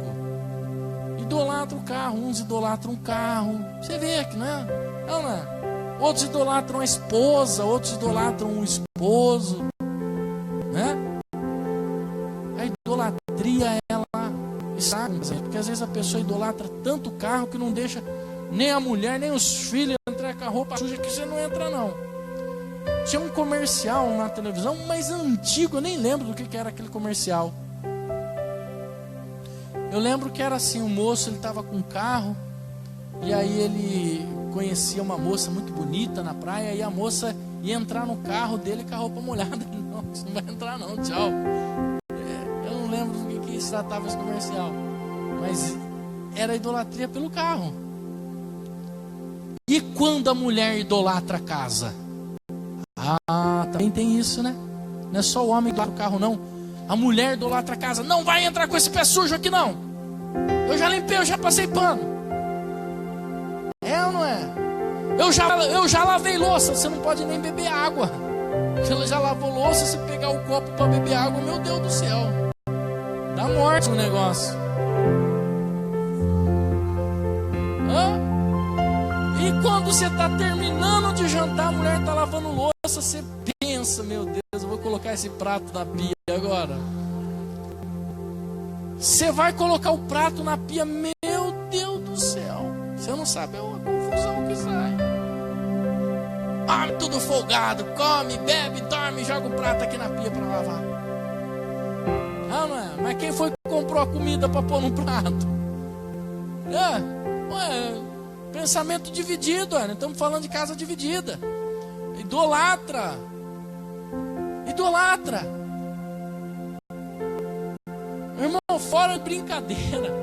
Idolatra o carro, uns idolatram o carro. Você vê que não é? Não é? Outros idolatram a esposa, outros idolatram o esposo, né? A idolatria, ela estraga, porque às vezes a pessoa idolatra tanto o carro que não deixa nem a mulher, nem os filhos entrar com a roupa suja, que você não entra não. Tinha um comercial na televisão, mas antigo, eu nem lembro do que era aquele comercial. Eu lembro que era assim, o moço, ele estava com um carro, e aí ele conhecia uma moça muito bonita na praia, e a moça ia entrar no carro dele com a roupa molhada. Não, você não vai entrar não, tchau. Eu não lembro do que se tratava esse comercial, mas era idolatria pelo carro. E quando a mulher idolatra a casa? Também tem isso, né? Não é só o homem que idolatra o carro, não. A mulher idolatra a casa. Não vai entrar com esse pé sujo aqui, não. Eu já limpei, eu já passei pano. É ou não é? Eu já lavei louça. Você não pode nem beber água. Você já lavou louça, você pegar o copo para beber água, meu Deus do céu, dá morte o negócio. E quando você está terminando de jantar, a mulher está lavando louça, você pensa, meu Deus, eu vou colocar esse prato na pia agora. Você vai colocar o prato na pia, meu Deus do céu. Você não sabe a confusão que sai. Tudo folgado, come, bebe, dorme, joga o prato aqui na pia para lavar. Não é? Mas quem foi que comprou a comida para pôr no prato? Pensamento dividido, estamos falando de casa dividida. Idolatra. Irmão, fora de brincadeira.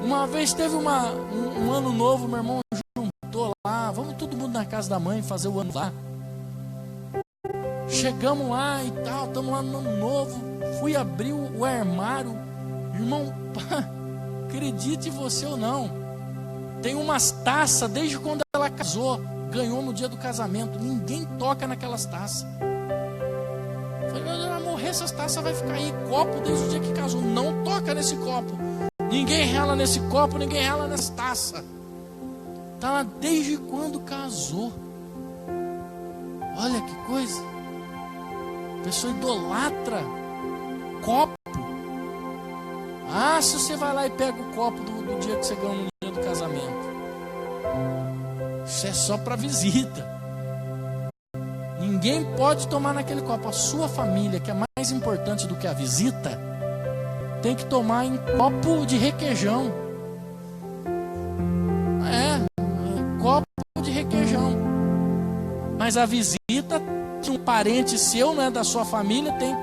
Uma vez teve um ano novo, meu irmão juntou lá. Vamos todo mundo na casa da mãe fazer o ano lá. Chegamos lá e tal, estamos lá no ano novo. Fui abrir o armário. Irmão, acredite você ou não, tem umas taças desde quando ela casou. Ganhou no dia do casamento. Ninguém toca naquelas taças. Falei, quando ela morrer, essas taças vai ficar aí. Copo desde o dia que casou. Não toca nesse copo. Ninguém rela nesse copo, ninguém rela nessa taça. Tá lá desde quando casou. Olha que coisa. A pessoa idolatra copo. Se você vai lá e pega o copo do dia que você ganhou no dia do casamento, isso é só para visita. Ninguém pode tomar naquele copo. A sua família, que é mais importante do que a visita, tem que tomar em copo de requeijão. Mas a visita de um parente seu, não é da sua família, tem.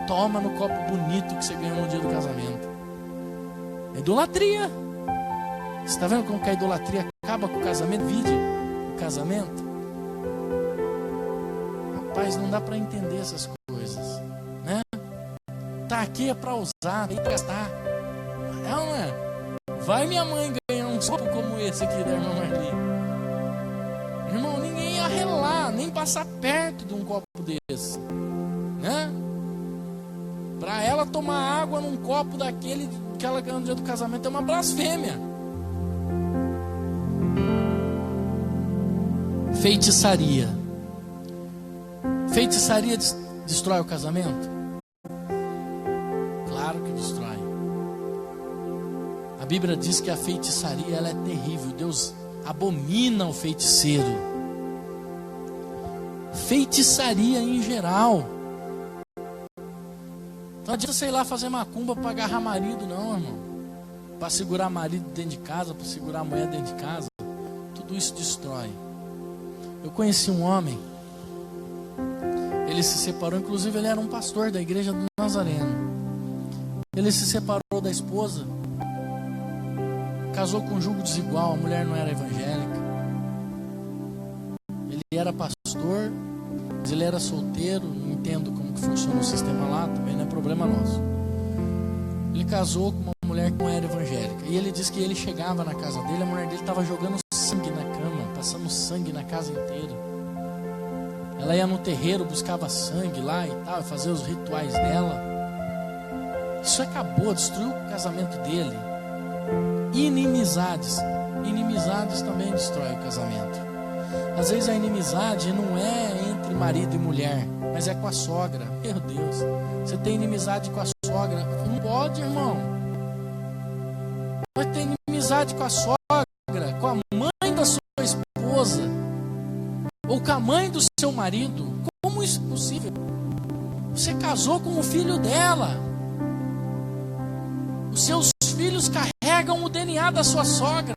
Toma no copo bonito que você ganhou no dia do casamento. É idolatria. Você está vendo como que a idolatria acaba com o casamento? Vide o casamento. Rapaz, não dá para entender essas coisas, né? Tá aqui é para usar, tem que gastar. É, não é? Vai minha mãe ganhar um copo como esse aqui da irmã Marli. Irmão, ninguém ia relar, nem passar perto de um copo desse, né? Para ela tomar água num copo daquele que ela ganhou no dia do casamento é uma blasfêmia. Feitiçaria. Feitiçaria destrói o casamento? Claro que destrói. A Bíblia diz que a feitiçaria ela é terrível. Deus abomina o feiticeiro. Feitiçaria em geral. Não adianta você ir lá fazer macumba para agarrar marido, não, irmão. Para segurar marido dentro de casa, para segurar a mulher dentro de casa. Tudo isso destrói. Eu conheci um homem. Ele se separou, inclusive ele era um pastor da igreja do Nazareno. Ele se separou da esposa. Casou com um jugo desigual, a mulher não era evangélica. Ele era pastor, mas ele era solteiro, não entendo como que funciona o sistema lá, também não é problema nosso. Ele casou com uma mulher que não era evangélica. E ele disse que ele chegava na casa dele, a mulher dele estava jogando sangue na cama, passando sangue na casa inteira. Ela ia no terreiro, buscava sangue lá e tal, fazia os rituais dela. Isso acabou, destruiu o casamento dele. Inimizades. Inimizades também destrói o casamento. Às vezes a inimizade não é entre marido e mulher, mas é com a sogra. Meu Deus, você tem inimizade com a sogra? Não pode, irmão. Vai ter inimizade com a sogra, com a mãe da sua esposa, ou com a mãe do seu marido. Como isso é possível? Você casou com o filho dela. Os seus filhos carregam o DNA da sua sogra,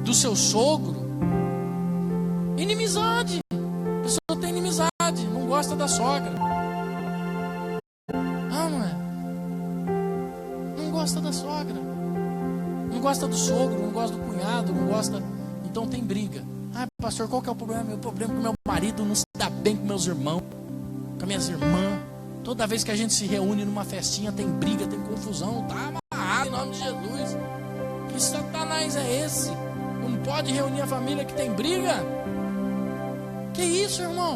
do seu sogro. Inimizade. A pessoa tem inimizade, não gosta da sogra. Ah, não é? Não gosta da sogra, não gosta do sogro, não gosta do cunhado, não gosta. Então tem briga. Ah, pastor, qual que é o problema? Meu problema é que meu marido não se dá bem com meus irmãos, com minhas irmãs. Toda vez que a gente se reúne numa festinha tem briga, tem confusão. Tá amarrado em nome de Jesus. Que satanás é esse? Não pode reunir a família que tem briga? Que isso, irmão?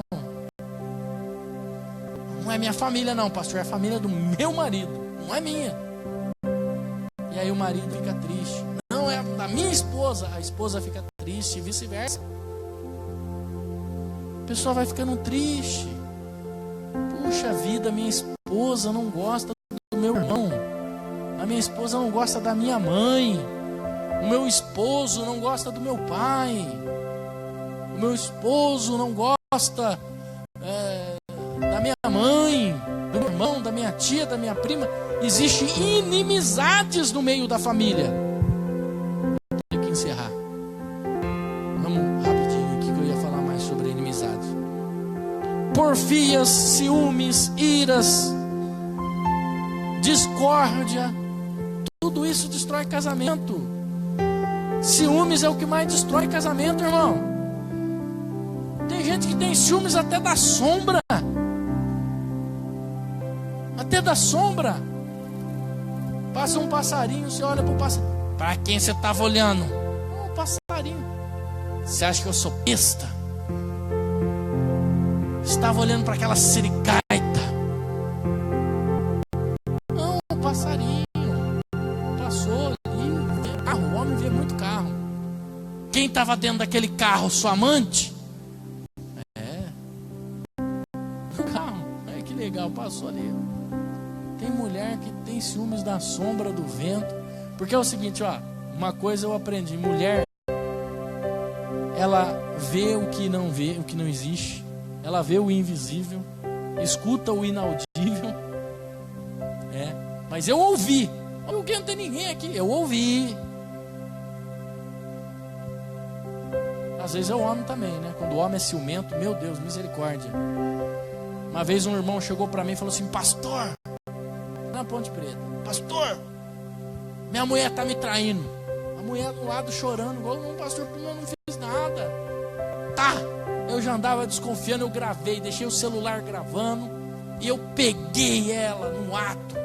Não é minha família não, pastor. É a família do meu marido, não é minha. E aí o marido fica triste. Não, é da minha esposa. A esposa fica triste e vice-versa. A pessoa vai ficando triste. Puxa vida, minha esposa não gosta do meu irmão. A minha esposa não gosta da minha mãe. O meu esposo não gosta do meu pai. O meu esposo não gosta da minha mãe, do meu irmão, da minha tia, da minha prima. Existem inimizades no meio da família. Vou ter que encerrar. Vamos rapidinho aqui que eu ia falar mais sobre inimizade. Porfias, ciúmes, iras, discórdia, tudo isso destrói casamento. Ciúmes é o que mais destrói casamento, irmão. Tem gente que tem ciúmes até da sombra. Até da sombra. Passa um passarinho, você olha para o passarinho. Para quem você estava olhando? Um passarinho. Você acha que eu sou besta? Estava olhando para aquela sirigaita. Não, um passarinho. Passou ali. Carro, o homem vê muito carro. Quem estava dentro daquele carro? Sua amante? O carro. Que legal, passou ali. Tem mulher que tem ciúmes da sombra do vento. Porque é o seguinte, ó. Uma coisa eu aprendi. Mulher, ela vê o que não vê, o que não existe. Ela vê o invisível, escuta o inaudível. Mas eu ouvi. Porque não tem ninguém aqui. Eu ouvi. Às vezes é o homem também, né? Quando o homem é ciumento, meu Deus, misericórdia. Uma vez um irmão chegou para mim e falou assim: pastor, na Ponte Preta, pastor, minha mulher está me traindo. A mulher do lado chorando, igual um pastor, eu não fiz nada. Tá, eu já andava desconfiando, eu gravei, deixei o celular gravando e eu peguei ela no ato.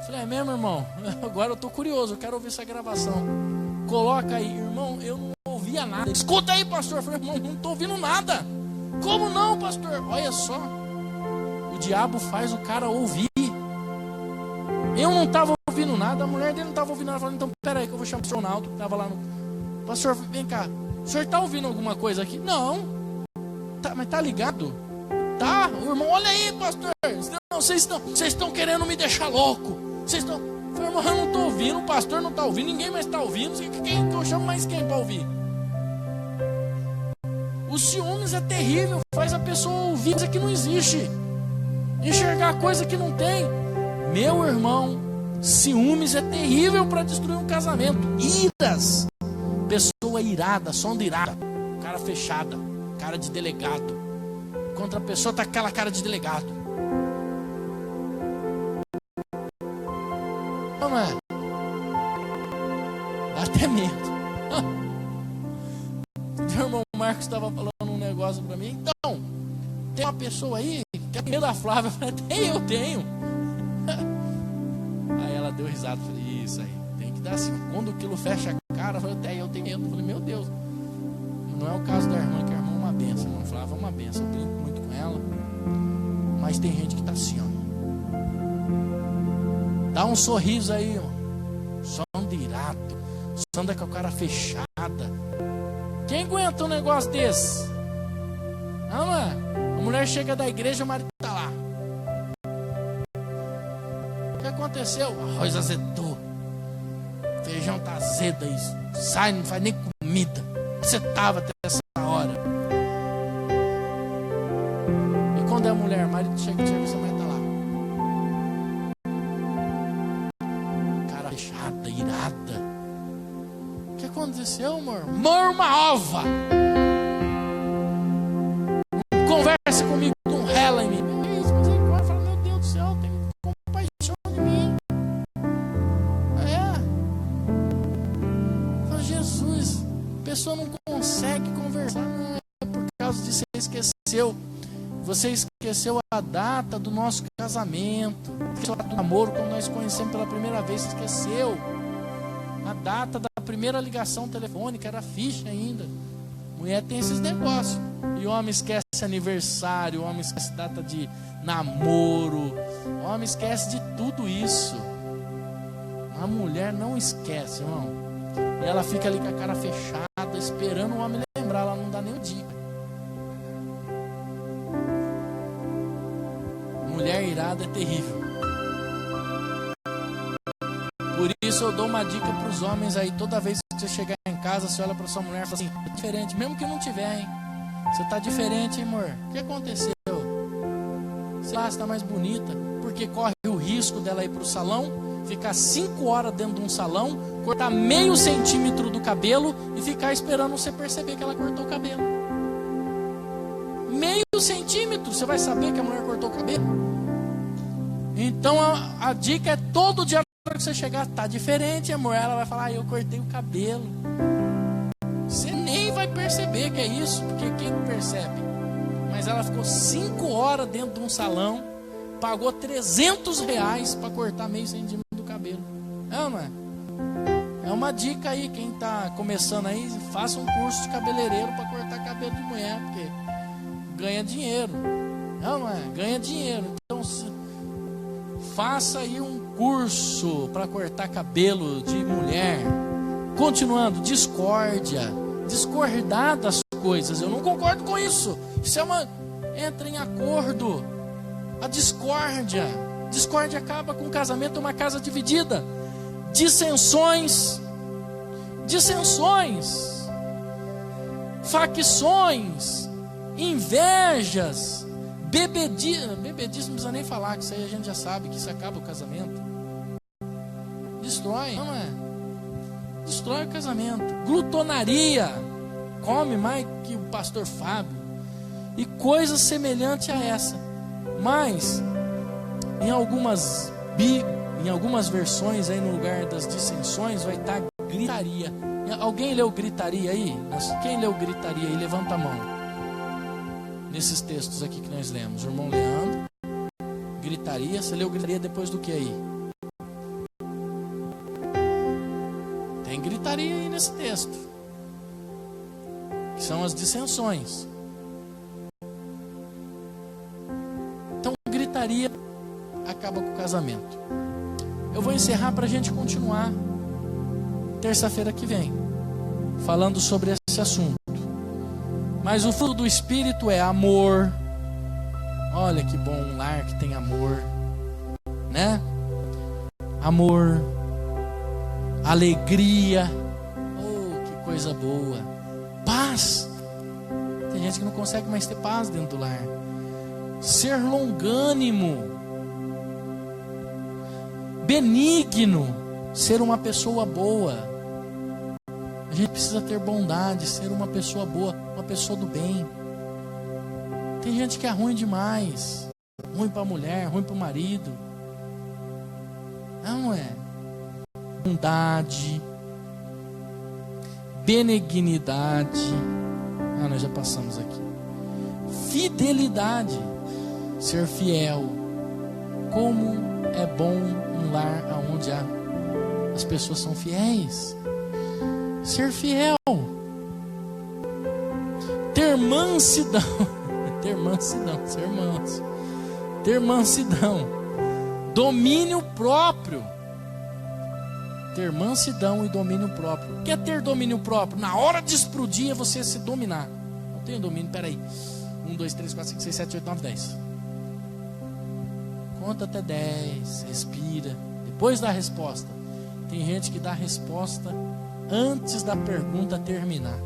Falei, é mesmo, irmão? Agora eu tô curioso, eu quero ouvir essa gravação. Coloca aí, irmão, eu não ouvia nada. Escuta aí, pastor. Eu falei, irmão, não tô ouvindo nada. Como não, pastor? Olha só, o diabo faz o cara ouvir. Eu não estava ouvindo nada, a mulher dele não estava ouvindo nada. Falando, então peraí que eu vou chamar o pastor Ronaldo, que estava lá no... Pastor, vem cá, o senhor está ouvindo alguma coisa aqui? Não, tá, mas tá ligado? Tá, o irmão, olha aí, pastor. Não, vocês estão querendo me deixar louco. Vocês estão... Eu falei, irmão, eu não estou ouvindo, o pastor não está ouvindo, ninguém mais está ouvindo. Quem que eu chamo mais quem para ouvir? O ciúmes é terrível, faz a pessoa ouvir coisa que não existe, enxergar coisa que não tem. Meu irmão, ciúmes é terrível para destruir um casamento. Iras, pessoa irada, sonda irada, cara fechada, cara de delegado. Contra a pessoa tá com aquela cara de delegado. Não é? Dá até medo. Meu irmão Marcos estava falando um negócio para mim. Então, tem uma pessoa aí que tem medo da Flávia. Eu falei, eu tenho. Aí ela deu risada. Eu falei, isso aí, tem que dar assim. Quando aquilo fecha a cara, eu falei, até eu tenho medo. Eu falei, meu Deus. Não é o caso da irmã, que a irmã é uma benção. A Flávia é uma benção. Eu brinco muito com ela. Mas tem gente que tá assim, ó. Dá um sorriso aí, ó. Som de irado. Som com a cara fechada. Quem aguenta um negócio desse? Não é? A mulher chega da igreja, o marido tá lá. O que aconteceu? O arroz azedou. O feijão tá azedo aí. Sai, não faz nem comida. Você tava até essa hora. E quando é a mulher, o marido chega, você vai estar lá. Cara fechada, irada. O que aconteceu, amor? Amor, uma ova. Conversa comigo, não rela em mim. Fala, meu Deus do céu, tem compaixão de mim. Fala, Jesus, a pessoa não consegue conversar, não é por causa de você esqueceu. Você esqueceu a data do nosso casamento, esqueceu a data do namoro, quando nós conhecemos pela primeira vez, você esqueceu. A data da primeira ligação telefônica era ficha ainda. Mulher tem esses negócios. E o homem esquece aniversário, o homem esquece data de namoro, o homem esquece de tudo isso. A mulher não esquece, irmão. E ela fica ali com a cara fechada, esperando o homem lembrar. Ela não dá nem o dia. Mulher irada é terrível. Por isso eu dou uma dica para os homens aí. Toda vez que você chegar em casa, você olha para sua mulher e fala assim, é diferente, mesmo que não tiver, hein? Você tá diferente, hein, amor? O que aconteceu? Sei lá, você tá mais bonita. Porque corre o risco dela ir pro salão, ficar 5 horas dentro de um salão, cortar meio centímetro do cabelo e ficar esperando você perceber que ela cortou o cabelo. Meio centímetro, você vai saber que a mulher cortou o cabelo? Então a dica é todo dia que você chegar, tá diferente, amor. Ela vai falar, eu cortei o cabelo. Você nem vai perceber que é isso, porque quem percebe? Mas ela ficou 5 horas dentro de um salão, pagou R$300 para cortar meio centímetro do cabelo. Não é? É uma dica aí, quem tá começando aí, faça um curso de cabeleireiro para cortar cabelo de mulher, porque ganha dinheiro. Não é? Ganha dinheiro. Então faça aí um curso para cortar cabelo de mulher. Continuando, discórdia, discordar das coisas. Eu não concordo com isso. Isso é uma... Entra em acordo. A discórdia. Discórdia acaba com o casamento, uma casa dividida. Dissensões. Facções. Invejas. Bebedice não precisa nem falar, que isso aí a gente já sabe que isso acaba o casamento. Destrói, não é? Destrói o casamento. Glutonaria. come mais que o pastor Fábio, e coisas semelhantes a essa. Mas em algumas versões aí, no lugar das dissensões, vai estar gritaria. Alguém leu gritaria aí? Quem leu gritaria aí? Levanta a mão. Nesses textos aqui que nós lemos, o irmão Leandro, gritaria. Você leu gritaria depois do que aí? Tem gritaria aí nesse texto, que são as dissensões. Então, gritaria acaba com o casamento. Eu vou encerrar para a gente continuar terça-feira que vem, falando sobre esse assunto. Mas o fruto do Espírito é amor. Olha que bom um lar que tem amor, né? Amor, alegria, oh, que coisa boa. Paz. Tem gente que não consegue mais ter paz dentro do lar. Ser longânimo, benigno, ser uma pessoa boa. A gente precisa ter bondade, ser uma pessoa boa, uma pessoa do bem. Tem gente que é ruim demais, ruim para a mulher, ruim para o marido. Não é? Bondade, benignidade. Nós já passamos aqui. Fidelidade, ser fiel. Como é bom um lar onde as pessoas são fiéis. Ser fiel. Ter mansidão. Ter mansidão, ser manso. Ter mansidão. Domínio próprio. Ter mansidão e domínio próprio. O que é ter domínio próprio? Na hora de explodir é você se dominar. Não tenho domínio, peraí. 1, 2, 3, 4, 5, 6, 7, 8, 9, 10. Conta até 10, respira. Depois da resposta. Tem gente que dá a resposta antes da pergunta terminar.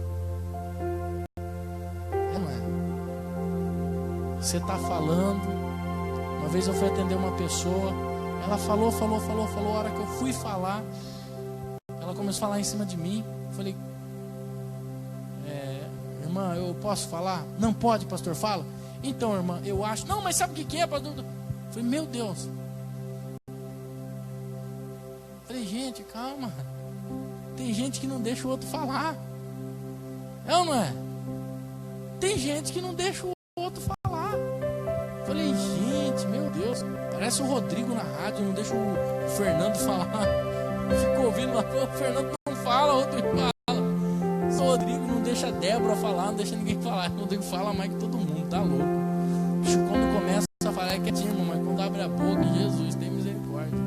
Não é? Você está falando. Uma vez eu fui atender uma pessoa. Ela falou. A hora que eu fui falar, ela começou a falar em cima de mim. Eu falei: irmã, eu posso falar? Não pode, pastor, fala. Então, irmã, eu acho. Não, mas sabe o que é, pastor? Eu falei: meu Deus. Eu falei: gente, calma. Tem gente que não deixa o outro falar. É ou não é? Tem gente que não deixa o outro falar. Eu falei: gente, meu Deus. Parece o Rodrigo na rádio, não deixa o Fernando falar. Ficou ouvindo lá, o Fernando não fala, o Rodrigo fala. O Rodrigo não deixa a Débora falar, não deixa ninguém falar. O Rodrigo fala mais que todo mundo, tá louco. Bicho, quando começa a falar é quietinho, mas quando abre a boca, Jesus, tem misericórdia.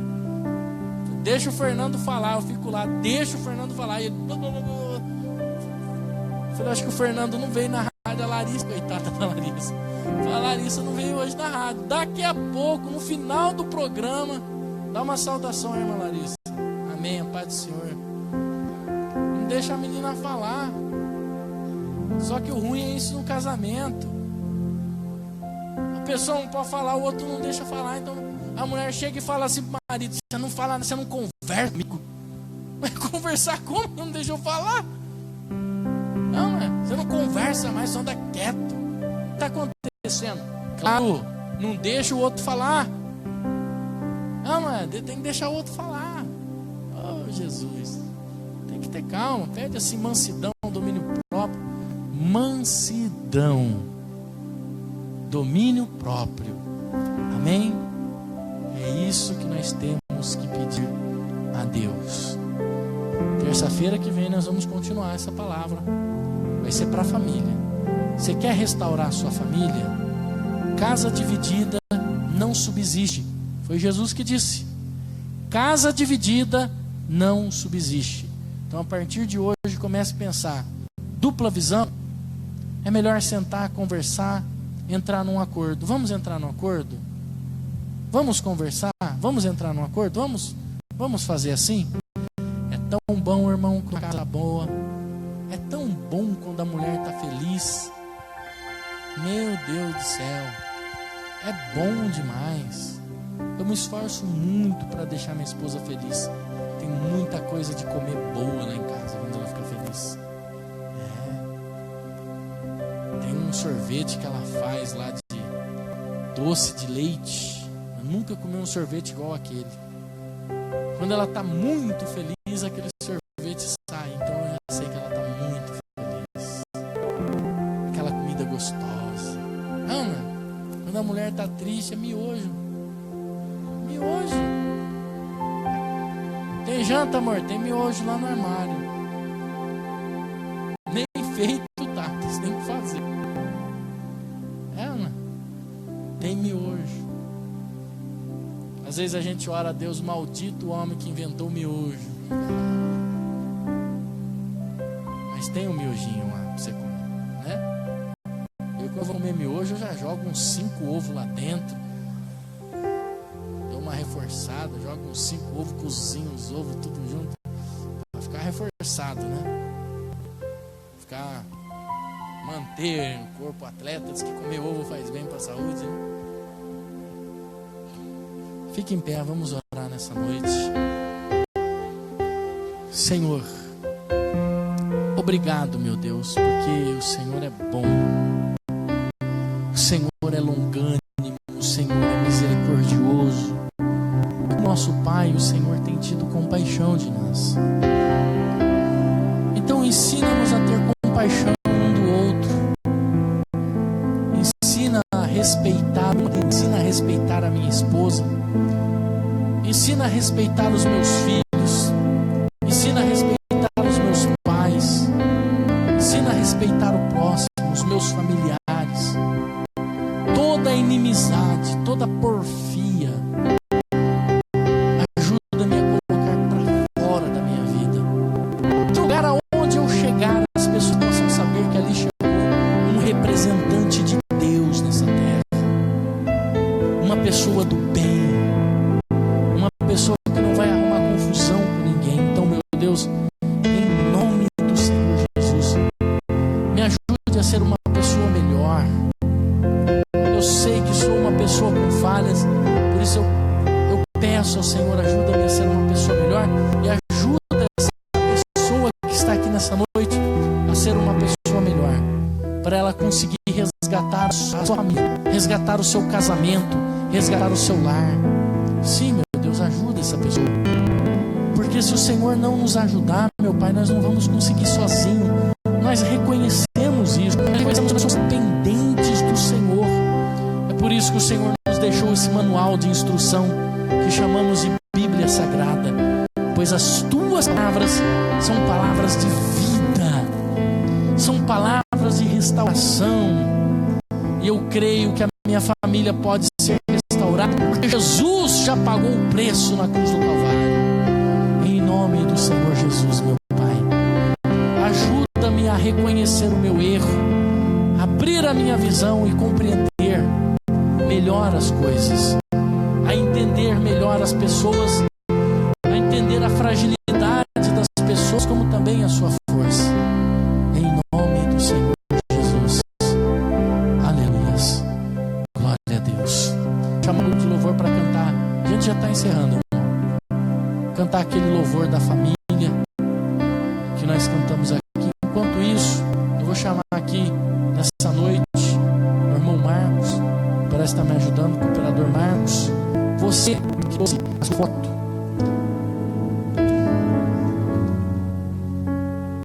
Deixa o Fernando falar, eu fico lá, deixa o Fernando falar. E ele... Eu falei: acho que o Fernando não veio na rádio, a Larissa, coitada da Larissa. A Larissa não veio hoje na rádio. Daqui a pouco, no final do programa, dá uma saudação, irmã Larissa. Amém, a paz do Senhor. Não deixa a menina falar. Só que o ruim é isso no casamento. A pessoa não pode falar, o outro não deixa falar. Então a mulher chega e fala assim pro marido: você não fala, você não conversa comigo. Vai conversar como? Não deixa eu falar. Não, você não conversa mais, só anda quieto. O que está acontecendo? Claro, não deixa o outro falar. Não, tem que deixar o outro falar. Oh, Jesus. Tem que ter calma. Pede assim mansidão, domínio próprio. Mansidão, domínio próprio. Amém? É isso que nós temos que pedir a Deus. Terça-feira que vem nós vamos continuar essa palavra. Vai ser para a família. Você quer restaurar a sua família? Casa dividida não subsiste. Foi Jesus que disse. Casa dividida não subsiste. Então, a partir de hoje, comece a pensar. Dupla visão. É melhor sentar, conversar, entrar num acordo. Vamos entrar num acordo? Vamos conversar? Vamos entrar num acordo? Vamos fazer assim? É tão bom, irmão, com a casa boa. É tão bom quando a mulher está feliz. Meu Deus do céu. É bom demais. Eu me esforço muito para deixar minha esposa feliz. Tem muita coisa de comer boa lá em casa quando ela fica feliz. um sorvete que ela faz lá de doce de leite. Eu nunca comi um sorvete igual aquele. Quando ela está muito feliz, aquele sorvete sai. Então eu já sei que ela está muito feliz. Aquela comida gostosa. Ana, quando a mulher está triste, é miojo. Miojo. Tem janta, amor? Tem miojo lá no armário. Nem feito tá, você tem que fazer. Ana, tem miojo. Às vezes a gente ora a Deus, maldito o homem que inventou o miojo. Mas tem um miojinho lá pra você comer, né? Quando eu vou comer miojo, eu já jogo uns 5 ovos lá dentro. Dou uma reforçada, jogo uns 5 ovos, cozinho os ovos tudo junto. Pra ficar reforçado, né? Manter o corpo atleta. Diz que comer ovo faz bem para a saúde, né? Fique em pé, vamos orar nessa noite. Senhor, obrigado, meu Deus, porque o Senhor é bom, o Senhor é longânimo, o Senhor é misericordioso. O nosso Pai, o Senhor tem tido compaixão de nós. Então ensina-nos a ter compaixão um do outro. Ensina a respeitar a minha esposa. Ensina a respeitar os meus filhos. Ensina a respeitar os meus pais. Ensina a respeitar o próximo, os meus familiares. Toda inimizade, toda porfia, ajuda-me a colocar para fora da minha vida. Lugar aonde eu chegar, as pessoas possam saber que ali chegou um representante de Deus nessa terra. Uma pessoa do bem. Uma pessoa que não vai arrumar confusão com ninguém. Então, meu Deus, em nome do Senhor Jesus, me ajude a ser uma pessoa melhor. Eu sei que sou uma pessoa com falhas, por isso eu peço ao Senhor, ajuda-me a ser uma pessoa melhor e ajuda essa pessoa que está aqui nessa noite a ser uma pessoa melhor, para ela conseguir resgatar a sua família, resgatar o seu casamento, resgatar o seu lar. Sim, meu Deus, ajuda essa pessoa, porque se o Senhor não nos ajudar, meu Pai, nós não vamos conseguir sozinho. Nós reconhecemos isso, nós reconhecemos que nós somos dependentes do Senhor. É por isso que o Senhor nos deixou esse manual de instrução que chamamos de Bíblia Sagrada, pois as tuas palavras são palavras de vida, são palavras de restauração, e eu creio que a minha família pode ser restaurada porque Jesus já pagou o preço na cruz do Calvário. Em nome do Senhor Jesus, meu Pai, ajuda-me a reconhecer o meu erro, abrir a minha visão e compreender melhor as coisas, a entender melhor as pessoas, a entender a fragilidade das pessoas, como também a sua força. Em nome do Senhor Jesus. Aleluias. Glória a Deus. Chamamos de louvor para cantar. A gente já está encerrando, irmão. Cantar aquele louvor da família que nós cantamos aqui. Enquanto isso, eu vou chamar aqui nessa noite o irmão Marcos. Parece estar me ajudando, o cooperador Marcos. Você que trouxe a sua foto